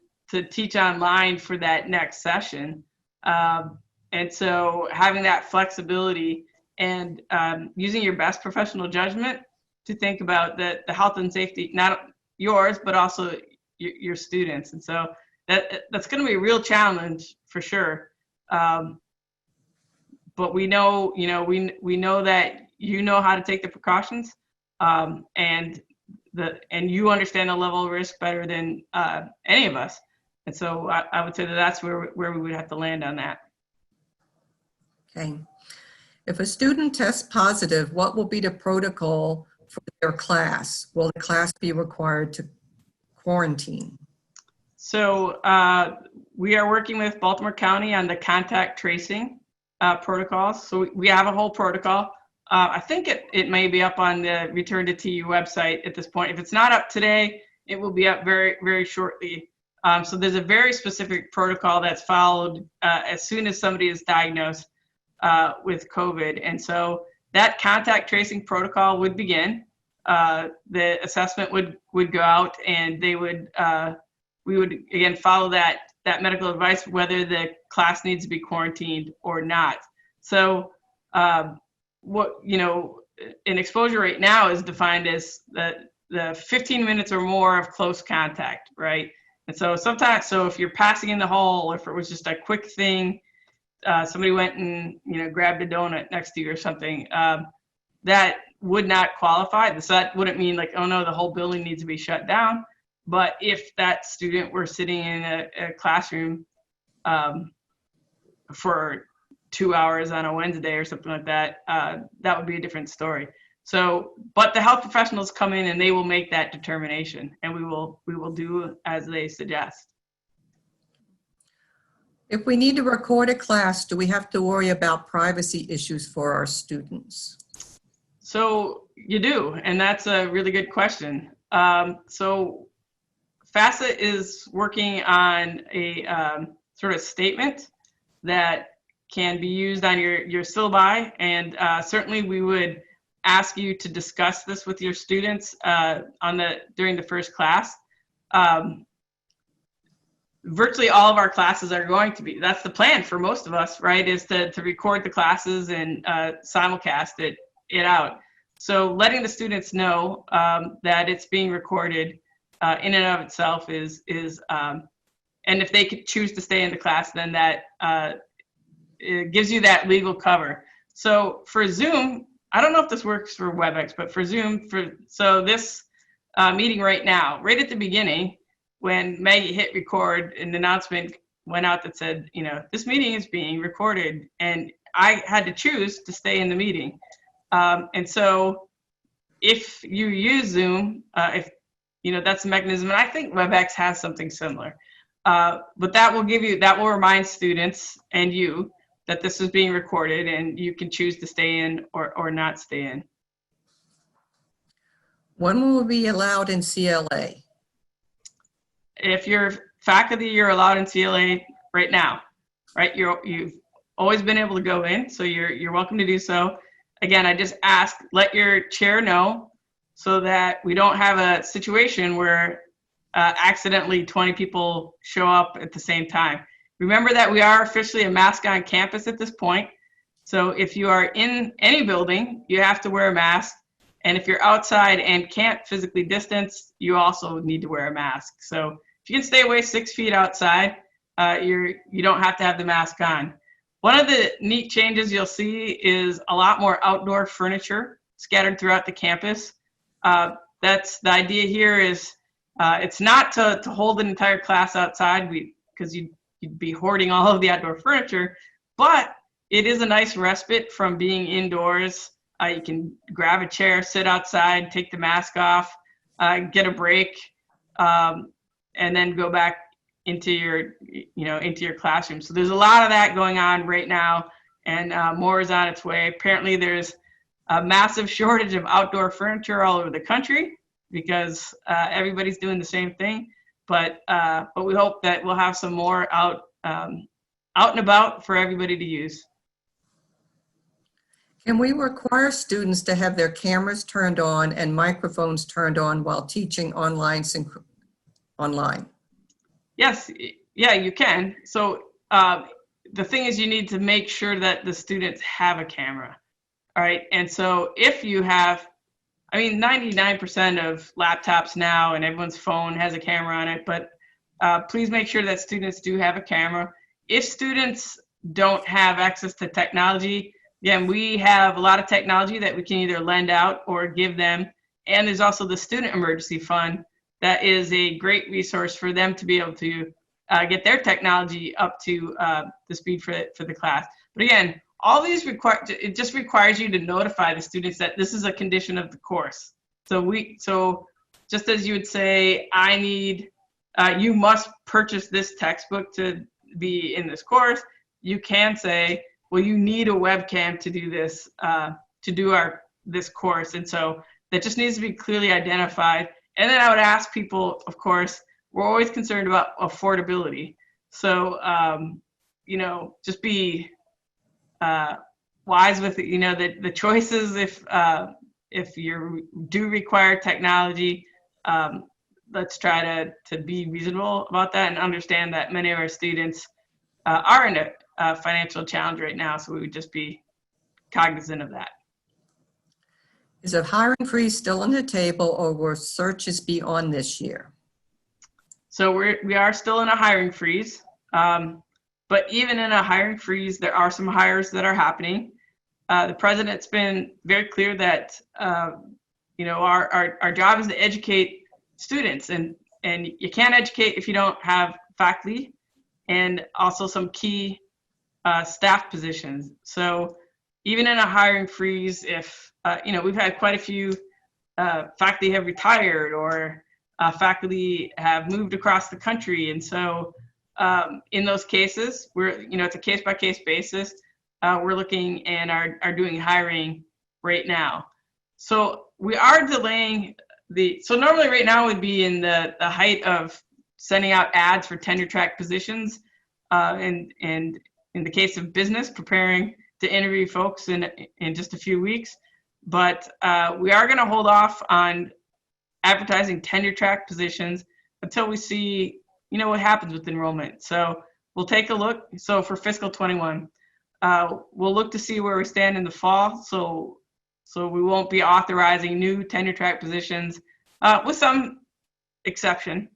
Speaker 1: teach online for that next session. And so having that flexibility and using your best professional judgment to think about the health and safety, not yours, but also your students. And so that's going to be a real challenge for sure. But we know, we know that you know how to take the precautions, and you understand the level of risk better than any of us. And so I would say that's where we would have to land on that.
Speaker 2: Okay. If a student tests positive, what will be the protocol for their class? Will the class be required to quarantine?
Speaker 1: So we are working with Baltimore County on the contact tracing protocols. So we have a whole protocol. I think it may be up on the Return to TU website at this point. If it's not up today, it will be up very, very shortly. So there's a very specific protocol that's followed as soon as somebody is diagnosed with COVID. And so that contact tracing protocol would begin. The assessment would go out, and we would again follow that medical advice, whether the class needs to be quarantined or not. So an exposure right now is defined as the 15 minutes or more of close contact, right? And so sometimes, if you're passing in the hall, or if it was just a quick thing, somebody went and grabbed a donut next to you or something, that would not qualify. So that wouldn't mean like, oh no, the whole building needs to be shut down. But if that student were sitting in a classroom for 2 hours on a Wednesday or something like that, that would be a different story. So, but the health professionals come in and they will make that determination, and we will do as they suggest.
Speaker 2: If we need to record a class, do we have to worry about privacy issues for our students?
Speaker 1: So you do, and that's a really good question. So FACET is working on a sort of statement that can be used on your syllabi, and certainly we would ask you to discuss this with your students during the first class. Virtually all of our classes are going to be, that's the plan for most of us, right, is to record the classes and simulcast it out. So letting the students know that it's being recorded in and of itself is and if they could choose to stay in the class, then that it gives you that legal cover. So for Zoom, I don't know if this works for WebEx, but for Zoom, so this meeting right now, right at the beginning, when Maggie hit record, an announcement went out that said, this meeting is being recorded, and I had to choose to stay in the meeting. And so if you use Zoom, that's the mechanism, and I think WebEx has something similar. But that will remind students and you that this is being recorded, and you can choose to stay in or not stay in.
Speaker 2: When will we be allowed in CLA?
Speaker 1: If you're faculty, you're allowed in CLA right now, right? always been able to go in, so you're welcome to do so. Again, I just ask, let your chair know so that we don't have a situation where accidentally 20 people show up at the same time. Remember that we are officially a mask on campus at this point. So if you are in any building, you have to wear a mask. And if you're outside and can't physically distance, you also need to wear a mask. So if you can stay away 6 feet outside, you don't have to have the mask on. One of the neat changes you'll see is a lot more outdoor furniture scattered throughout the campus. That's the idea here is it's not to hold an entire class outside because you'd be hoarding all of the outdoor furniture, but it is a nice respite from being indoors. You can grab a chair, sit outside, take the mask off, get a break, and then go back into your classroom. So there's a lot of that going on right now, and more is on its way. Apparently there's a massive shortage of outdoor furniture all over the country because everybody's doing the same thing. But we hope that we'll have some more out and about for everybody to use.
Speaker 2: Can we require students to have their cameras turned on and microphones turned on while teaching online?
Speaker 1: Yes, yeah, you can. So the thing is, you need to make sure that the students have a camera. All right, and so if you have, 99% of laptops now and everyone's phone has a camera on it, but please make sure that students do have a camera. If students don't have access to technology, again, we have a lot of technology that we can either lend out or give them. And there's also the Student Emergency Fund that is a great resource for them to be able to get their technology up to the speed for the class. But again, all these it just requires you to notify the students that this is a condition of the course. So just as you would say, you must purchase this textbook to be in this course, you can say, well, you need a webcam to do this, this course. And so that just needs to be clearly identified. And then I would ask people, of course, we're always concerned about affordability. So, just be wise with, the choices. If you do require technology, let's try to be reasonable about that and understand that many of our students are in a financial challenge right now. So we would just be cognizant of that.
Speaker 2: Is a hiring freeze still on the table, or will searches be on this year?
Speaker 1: So we are still in a hiring freeze. But even in a hiring freeze, there are some hires that are happening. The president's been very clear that our job is to educate students, and you can't educate if you don't have faculty and also some key staff positions. So even in a hiring freeze, if we've had quite a few faculty have retired or faculty have moved across the country, and so in those cases, it's a case-by-case basis. We're looking and are doing hiring right now. So we are delaying so normally right now would be in the height of sending out ads for tenure track positions, and in the case of business, preparing to interview folks in just a few weeks. But we are going to hold off on advertising tenure track positions until we see what happens with enrollment. So we'll take a look. So for fiscal 21, we'll look to see where we stand in the fall. So we won't be authorizing new tenure track positions, with some exception,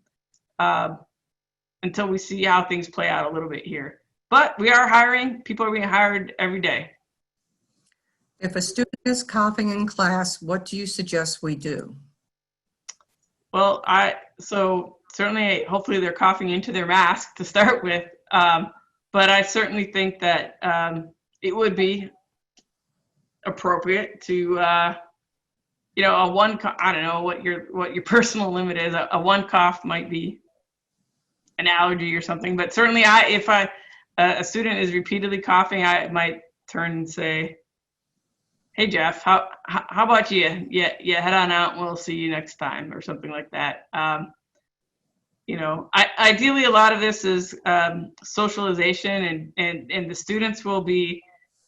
Speaker 1: until we see how things play out a little bit here. But we are hiring. People are being hired every day.
Speaker 2: If a student is coughing in class, what do you suggest we do?
Speaker 1: Well, certainly, hopefully they're coughing into their mask to start with. But I certainly think that it would be appropriate to, I don't know what your personal limit is. A one cough might be an allergy or something. But certainly, if a student is repeatedly coughing, I might turn and say, "Hey Jeff, how about you? Yeah, head on out and we'll see you next time," or something like that. Ideally, a lot of this is socialization, and the students will be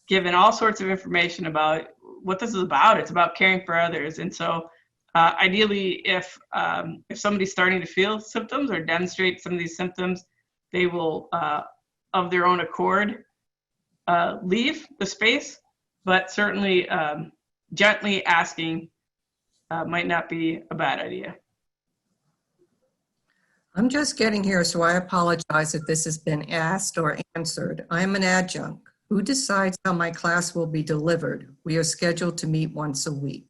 Speaker 1: given all sorts of information about what this is about. It's about caring for others. And so ideally, if somebody's starting to feel symptoms or demonstrate some of these symptoms, they will, of their own accord, leave the space, but certainly gently asking might not be a bad idea.
Speaker 2: I'm just getting here, so I apologize if this has been asked or answered. I am an adjunct. Who decides how my class will be delivered? We are scheduled to meet once a week.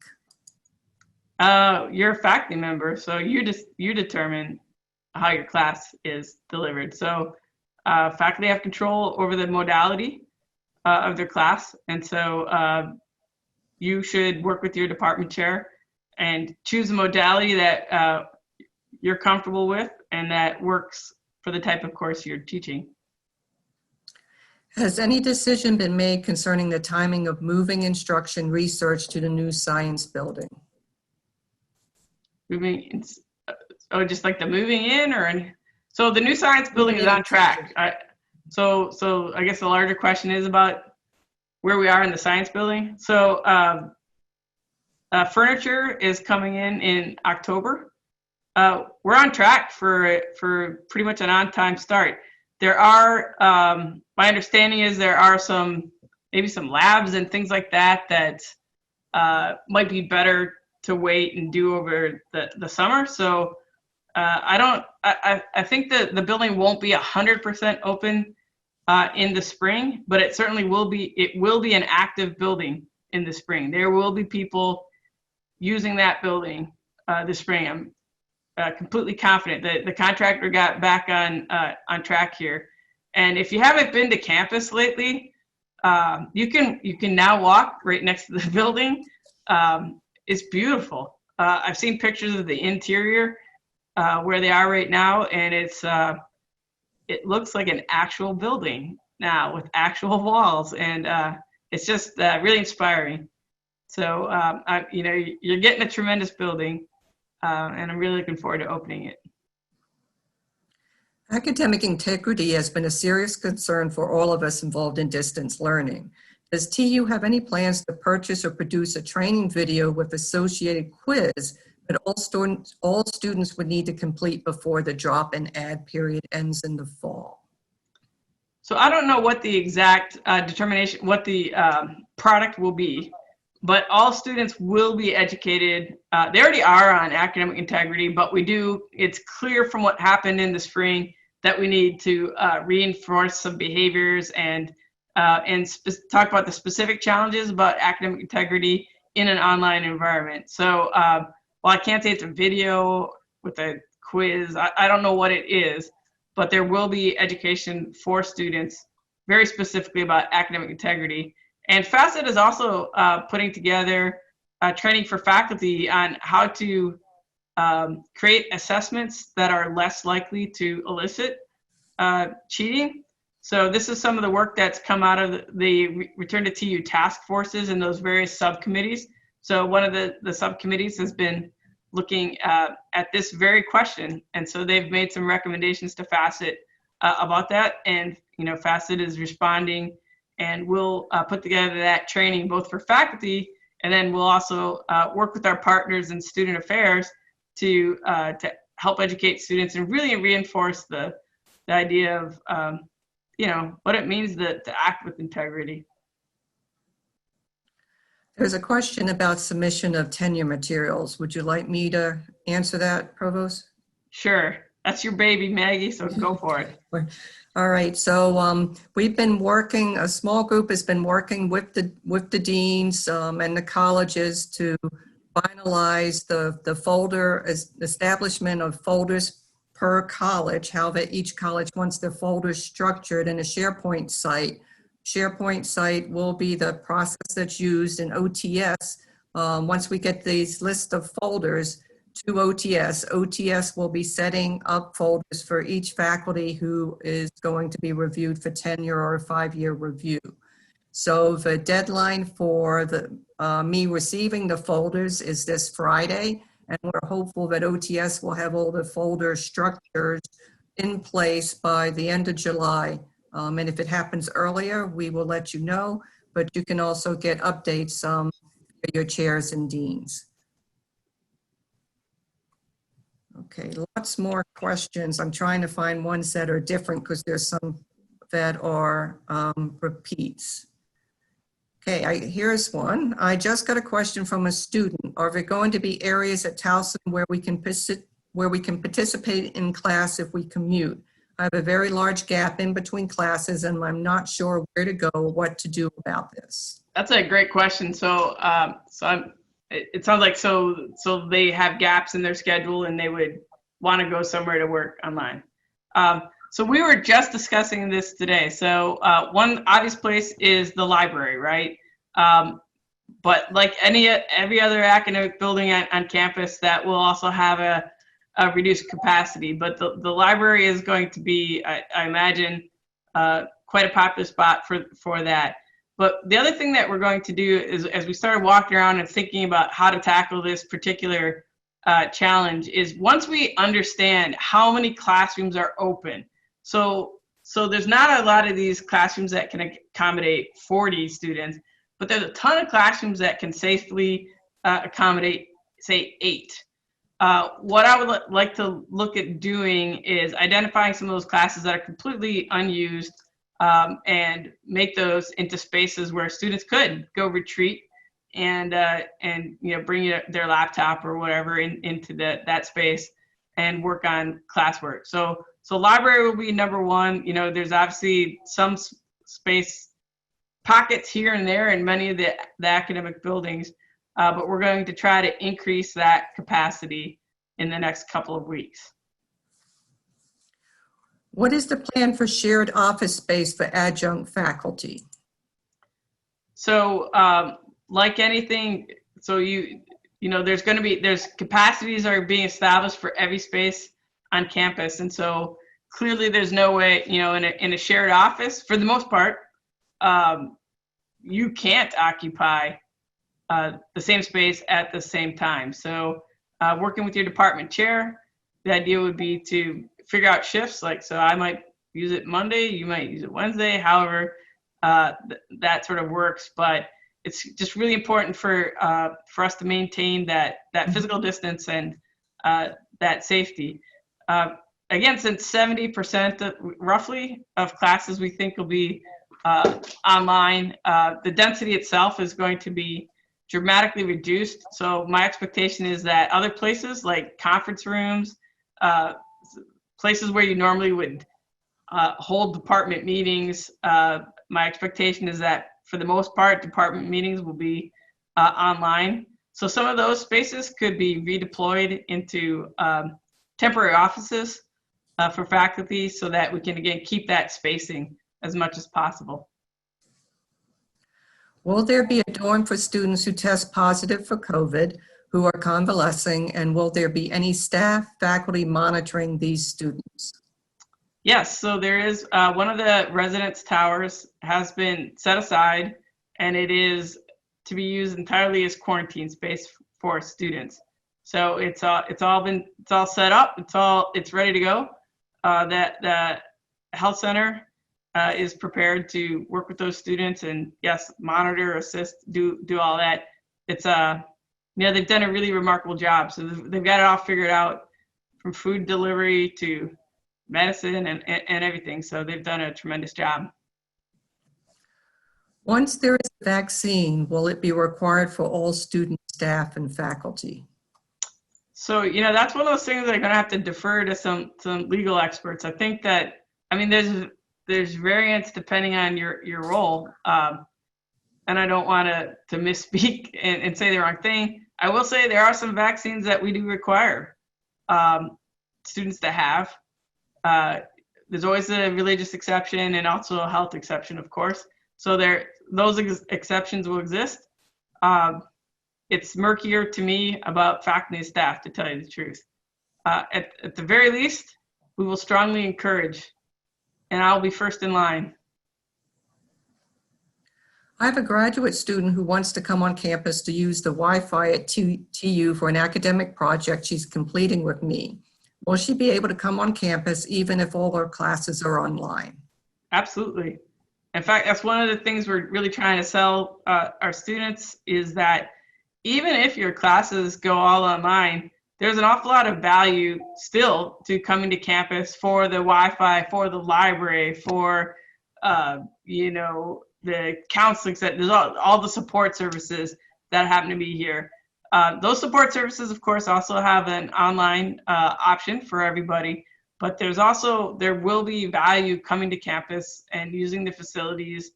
Speaker 1: You're a faculty member, so you determine how your class is delivered. So faculty have control over the modality of their class, and so you should work with your department chair and choose a modality that you're comfortable with and that works for the type of course you're teaching.
Speaker 2: Has any decision been made concerning the timing of moving instruction research to the new science building?
Speaker 1: Moving, just like the moving in, or any? So the new science building is on track. So I guess the larger question is about where we are in the science building. So furniture is coming in October. We're on track for pretty much an on-time start. There are, my understanding is there are maybe some labs and things like that might be better to wait and do over the summer. So I think that the building won't be 100% open in the spring, but it certainly will be. It will be an active building in the spring. There will be people using that building this spring. I'm completely confident that the contractor got back on track here. And if you haven't been to campus lately, you can now walk right next to the building. It's beautiful. I've seen pictures of the interior where they are right now, and it looks like an actual building now with actual walls, and it's just really inspiring. So you're getting a tremendous building. And I'm really looking forward to opening it.
Speaker 2: Academic integrity has been a serious concern for all of us involved in distance learning. Does TU have any plans to purchase or produce a training video with associated quiz that all students would need to complete before the drop and add period ends in the fall?
Speaker 1: So I don't know what the exact what the product will be. But all students will be educated. They already are on academic integrity, but it's clear from what happened in the spring that we need to reinforce some behaviors and talk about the specific challenges about academic integrity in an online environment. So while I can't say it's a video with a quiz, I don't know what it is, but there will be education for students very specifically about academic integrity. And Facet is also putting together training for faculty on how to create assessments that are less likely to elicit cheating. So this is some of the work that's come out of the Return to TU task forces and those various subcommittees. So one of the subcommittees has been looking at this very question. And so they've made some recommendations to Facet about that. And Facet is responding, and we'll put together that training both for faculty, and then we'll also work with our partners in student affairs to help educate students and really reinforce the idea of what it means to act with integrity.
Speaker 2: There's a question about submission of tenure materials. Would you like me to answer that, Provost?
Speaker 1: Sure. That's your baby, Maggie, so go for it.
Speaker 2: All right, so we've been working, a small group has been working with the deans and the colleges to finalize the folder establishment of folders per college, how that each college wants their folders structured in a SharePoint site. SharePoint site will be the process that's used in OTS. Once we get these list of folders to OTS, OTS will be setting up folders for each faculty who is going to be reviewed for tenure or a 5-year review. So the deadline for me receiving the folders is this Friday. And we're hopeful that OTS will have all the folder structures in place by the end of July. And if it happens earlier, we will let you know, but you can also get updates for your chairs and deans. Okay, lots more questions. I'm trying to find ones that are different because there's some that are repeats. Okay, here's one. I just got a question from a student. Are there going to be areas at Towson where we can participate in class if we commute? I have a very large gap in between classes and I'm not sure where to go or what to do about this.
Speaker 1: That's a great question. So, it sounds like so they have gaps in their schedule and they would want to go somewhere to work online. So we were just discussing this today. So one obvious place is the library, right? But like every other academic building on campus, that will also have a reduced capacity. But the library is going to be, I imagine, quite a popular spot for that. But the other thing that we're going to do is, as we started walking around and thinking about how to tackle this particular challenge, is once we understand how many classrooms are open. So there's not a lot of these classrooms that can accommodate 40 students, but there's a ton of classrooms that can safely accommodate, say, 8. What I would like to look at doing is identifying some of those classes that are completely unused and make those into spaces where students could go retreat and bring their laptop or whatever into that space and work on classwork. So library will be number one. There's obviously some space pockets here and there in many of the academic buildings, but we're going to try to increase that capacity in the next couple of weeks.
Speaker 2: What is the plan for shared office space for adjunct faculty?
Speaker 1: So like anything, so there's capacities are being established for every space on campus. And so clearly there's no way, in a shared office, for the most part, you can't occupy the same space at the same time. So working with your department chair, the idea would be to figure out shifts. So I might use it Monday, you might use it Wednesday, however that sort of works. But it's just really important for us to maintain that physical distance and that safety. Again, since 70% roughly of classes we think will be online, the density itself is going to be dramatically reduced. So my expectation is that other places like conference rooms, places where you normally would hold department meetings, my expectation is that for the most part, department meetings will be online. So some of those spaces could be redeployed into temporary offices for faculty so that we can, again, keep that spacing as much as possible.
Speaker 2: Will there be a dorm for students who test positive for COVID, who are convalescing, and will there be any staff, faculty monitoring these students?
Speaker 1: Yes, so there is one of the residence towers has been set aside, and it is to be used entirely as quarantine space for students. So it's all set up. It's ready to go. That health center is prepared to work with those students and yes, monitor, assist, do all that. It's they've done a really remarkable job. So they've got it all figured out, from food delivery to medicine and everything. So they've done a tremendous job.
Speaker 2: Once there is a vaccine, will it be required for all student staff and faculty?
Speaker 1: So, that's one of those things that I'm going to have to defer to some legal experts. I think that, there's variance depending on your role. And I don't want to misspeak and say the wrong thing. I will say there are some vaccines that we do require students to have. There's always a religious exception and also a health exception, of course. So those exceptions will exist. It's murkier to me about faculty and staff, to tell you the truth. At the very least, we will strongly encourage, and I'll be first in line.
Speaker 2: I have a graduate student who wants to come on campus to use the Wi-Fi at TU for an academic project she's completing with me. Will she be able to come on campus even if all her classes are online?
Speaker 1: Absolutely. In fact, that's one of the things we're really trying to sell our students, is that even if your classes go all online, there's an awful lot of value still to coming to campus for the Wi-Fi, for the library, for the counseling set. There's all the support services that happen to be here. Those support services, of course, also have an online option for everybody. But there will be value coming to campus and using the facilities.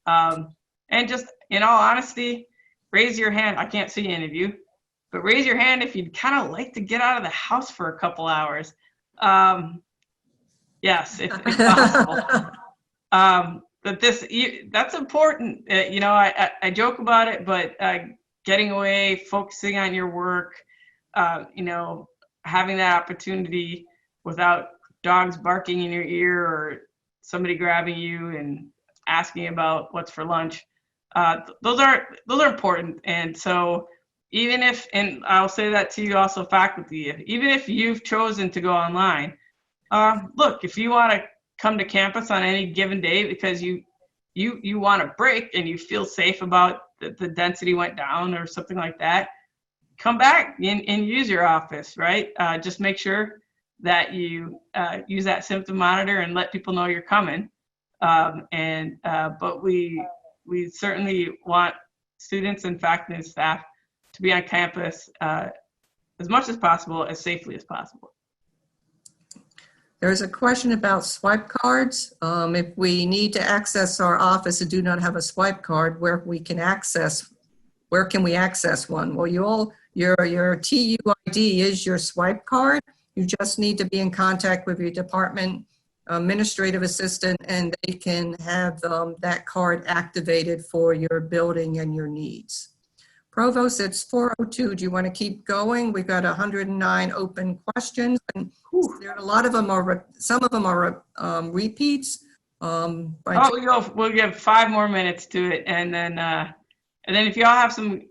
Speaker 1: And just, in all honesty, raise your hand. I can't see any of you, but raise your hand if you'd kind of like to get out of the house for a couple hours. Yes, if possible. But that's important. I joke about it, but getting away, focusing on your work, having that opportunity without dogs barking in your ear or somebody grabbing you and asking about what's for lunch. Those are important. And so even if, and I'll say that to you also, faculty, even if you've chosen to go online, look, if you want to come to campus on any given day because you want a break and you feel safe about the density went down or something like that, come back and use your office, right? Just make sure that you use that symptom monitor and let people know you're coming. But we certainly want students and faculty and staff to be on campus as much as possible, as safely as possible.
Speaker 2: There's a question about swipe cards. If we need to access our office and do not have a swipe card, where can we access one? Well, your TU ID is your swipe card. You just need to be in contact with your department administrative assistant, and they can have that card activated for your building and your needs. Provost, it's 4:02. Do you want to keep going? We've got 109 open questions, and there, a lot of them are, some of them are repeats.
Speaker 1: We'll give 5 more minutes to it, and then if y'all have some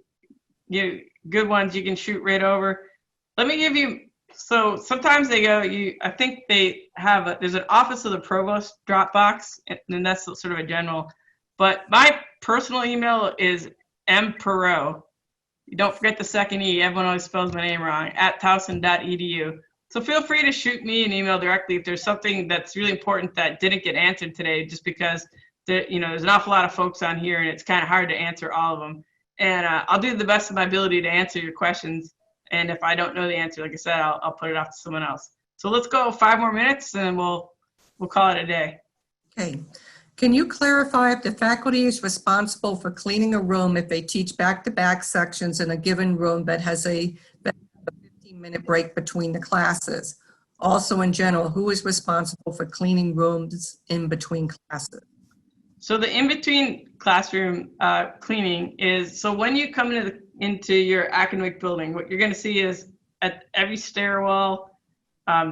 Speaker 1: good ones, you can shoot right over. Let me give you. So sometimes they go, I think they have, there's an Office of the Provost Dropbox, and that's sort of a general, but my personal email is mperreault. You don't forget the second E, everyone always spells my name wrong, @towson.edu. So feel free to shoot me an email directly if there's something that's really important that didn't get answered today, just because there's an awful lot of folks on here and it's kind of hard to answer all of them. And I'll do the best of my ability to answer your questions. And if I don't know the answer, like I said, I'll put it off to someone else. So let's go 5 more minutes and we'll call it a day.
Speaker 2: Okay. Can you clarify if the faculty is responsible for cleaning a room if they teach back-to-back sections in a given room that has a 15-minute break between the classes? Also, in general, who is responsible for cleaning rooms in between classes?
Speaker 1: So the in-between classroom cleaning is, so when you come into your academic building, what you're going to see is at every stairwell,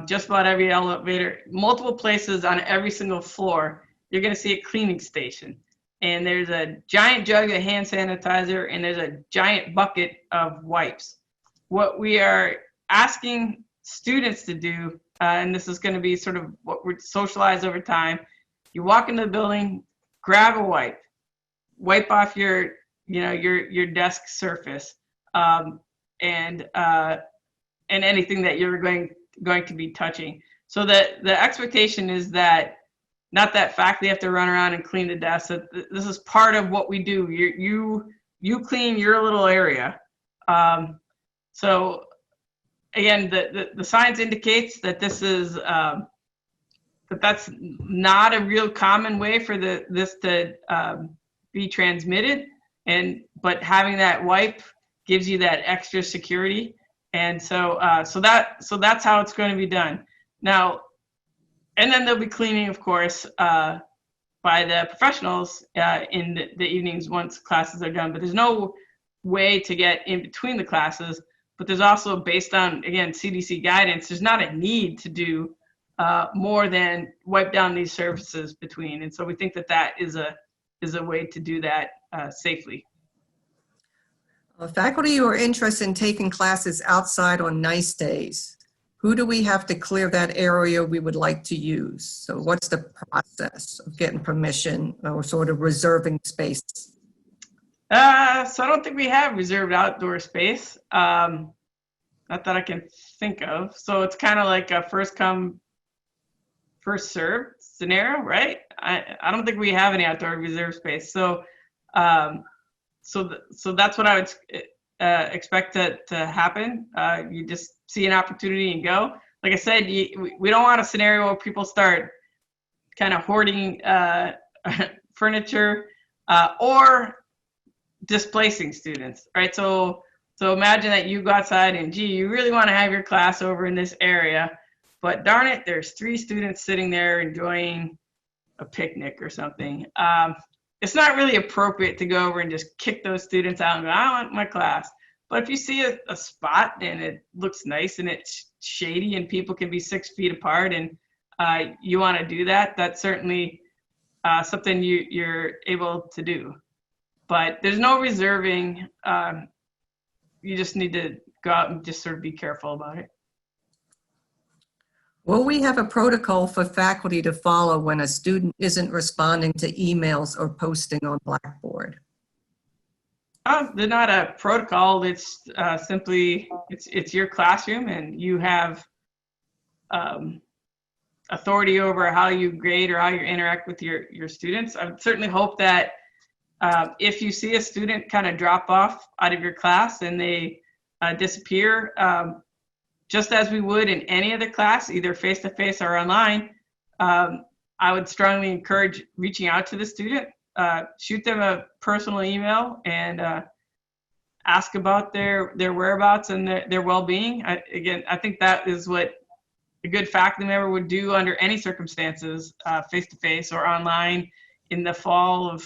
Speaker 1: just about every elevator, multiple places on every single floor, you're going to see a cleaning station. And there's a giant jug of hand sanitizer and there's a giant bucket of wipes. What we are asking students to do, and this is going to be sort of what we're socialized over time, you walk into the building, grab a wipe off your desk surface, and anything that you're going to be touching. So that the expectation is that, not that faculty have to run around and clean the desk. So this is part of what we do. You clean your little area. So again, the science indicates that this is that's not a real common way for this to be transmitted. But having that wipe gives you that extra security. And so that's how it's going to be done. Now, and then they'll be cleaning, of course, by the professionals in the evenings once classes are done. But there's no way to get in between the classes. But there's also, based on, again, CDC guidance, there's not a need to do more than wipe down these surfaces between. And so we think that is a way to do that safely.
Speaker 2: Faculty who are interested in taking classes outside on nice days, who do we have to clear that area we would like to use? So what's the process of getting permission or sort of reserving space?
Speaker 1: So I don't think we have reserved outdoor space. Not that I can think of. So it's kind of like a first come, first served scenario, right? I don't think we have any outdoor reserve space. So so that's what I would expect to happen. You just see an opportunity and go. Like I said, we don't want a scenario where people start kind of hoarding furniture or displacing students, right? So imagine that you go outside and, gee, you really want to have your class over in this area, but darn it, there's 3 students sitting there enjoying a picnic or something. It's not really appropriate to go over and just kick those students out and go, I want my class. But if you see a spot and it looks nice and it's shady and people can be 6 feet apart and you want to do that, that's certainly something you're able to do. But there's no reserving. You just need to go out and just sort of be careful about it.
Speaker 2: Will we have a protocol for faculty to follow when a student isn't responding to emails or posting on Blackboard?
Speaker 1: They're not a protocol. It's simply, it's your classroom and you have authority over how you grade or how you interact with your students. I would certainly hope that if you see a student kind of drop off out of your class and they disappear, just as we would in any other class, either face-to-face or online, I would strongly encourage reaching out to the student, shoot them a personal email and ask about their whereabouts and their well-being. Again, I think that is what a good faculty member would do under any circumstances, face-to-face or online in the fall of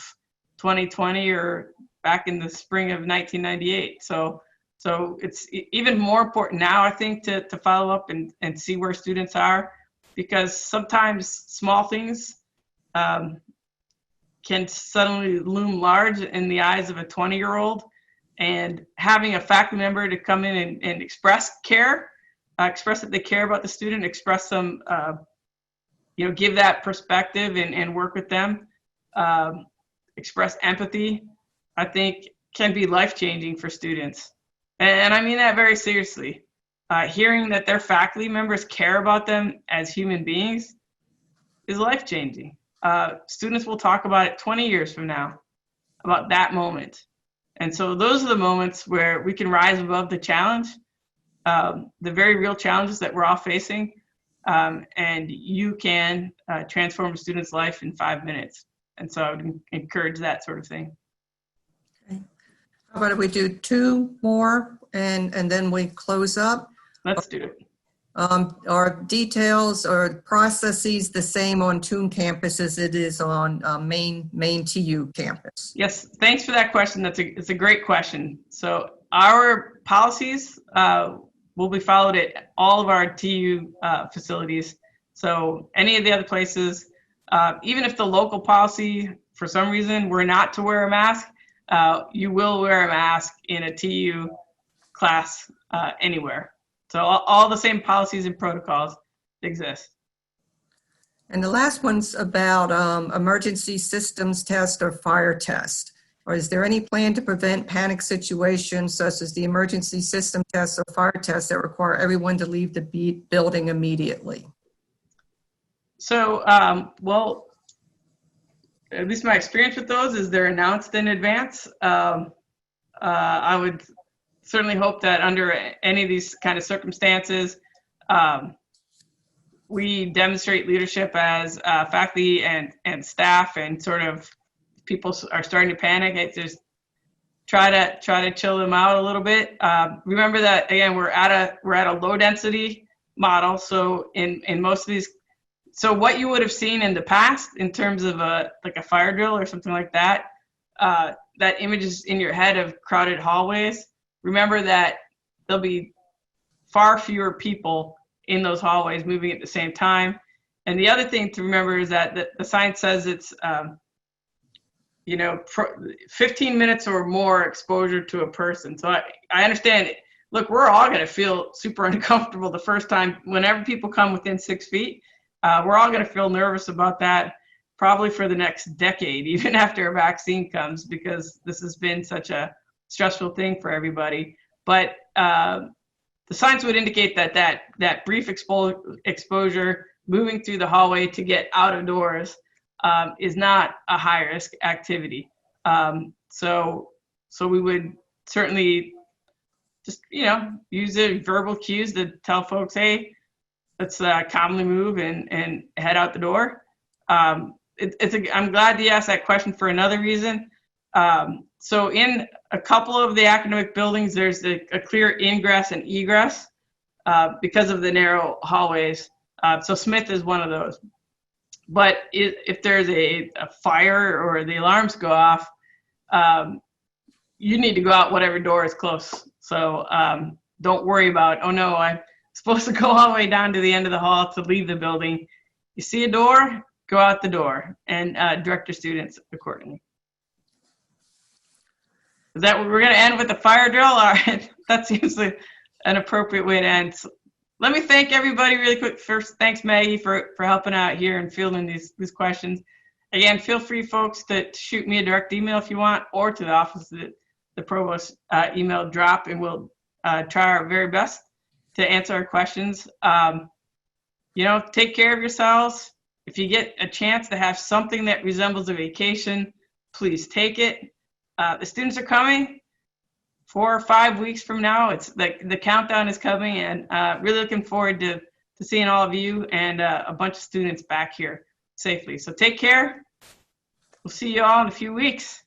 Speaker 1: 2020 or back in the spring of 1998. So it's even more important now, I think, to follow up and see where students are, because sometimes small things can suddenly loom large in the eyes of a 20-year-old. And having a faculty member to come in and express care, express that they care about the student, express some, give that perspective and work with them, express empathy, I think can be life-changing for students. And I mean that very seriously. Hearing that their faculty members care about them as human beings is life-changing. Students will talk about it 20 years from now, about that moment. And so those are the moments where we can rise above the challenge, the very real challenges that we're all facing, and you can transform a student's life in 5 minutes. And so I would encourage that sort of thing.
Speaker 2: Okay. How about if we do 2 more and then we close up?
Speaker 1: Let's do it.
Speaker 2: Are details or processes the same on Toon campus as it is on main TU campus?
Speaker 1: Yes, thanks for that question. It's a great question. So our policies will be followed at all of our TU facilities. So any of the other places, even if the local policy, for some reason, were not to wear a mask, you will wear a mask in a TU class anywhere. So all the same policies and protocols exist.
Speaker 2: And the last one's about emergency systems test or fire test. Or is there any plan to prevent panic situations such as the emergency system tests or fire tests that require everyone to leave the building immediately?
Speaker 1: So, well, at least my experience with those is they're announced in advance. I would certainly hope that under any of these kind of circumstances, we demonstrate leadership as faculty and staff, and sort of people are starting to panic. It's just try to chill them out a little bit. Remember that again, we're at a low density model. So in most of these, so what you would have seen in the past in terms of like a fire drill or something like that, that image is in your head of crowded hallways. Remember that there'll be far fewer people in those hallways moving at the same time. And the other thing to remember is that the science says it's 15 minutes or more exposure to a person. So I understand it. Look, we're all going to feel super uncomfortable the first time. Whenever people come within 6 feet, we're all going to feel nervous about that probably for the next decade, even after a vaccine comes, because this has been such a stressful thing for everybody. But the science would indicate that brief exposure, moving through the hallway to get out of doors, is not a high risk activity. So we would certainly just, use the verbal cues to tell folks, hey, let's calmly move and head out the door. I'm glad you asked that question for another reason. So in a couple of the academic buildings, there's a clear ingress and egress because of the narrow hallways. So Smith is one of those. But if there's a fire or the alarms go off, you need to go out whatever door is close. So don't worry about, oh no, I'm supposed to go all the way down to the end of the hall to leave the building. You see a door, go out the door and direct your students accordingly. Is that what we're going to end with the fire drill? All right, that's usually an appropriate way to end. So let me thank everybody really quick. First, thanks Maggie for helping out here and fielding these questions. Again, feel free, folks, to shoot me a direct email if you want, or to the office, the provost email drop, and we'll try our very best to answer our questions. Take care of yourselves. If you get a chance to have something that resembles a vacation, please take it. The students are coming 4 or 5 weeks from now. It's like the countdown is coming, and really looking forward to seeing all of you and a bunch of students back here safely. So take care. We'll see you all in a few weeks.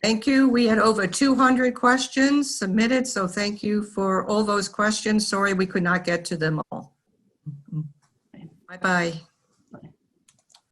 Speaker 2: Thank you. We had over 200 questions submitted, so thank you for all those questions. Sorry we could not get to them all. Bye-bye.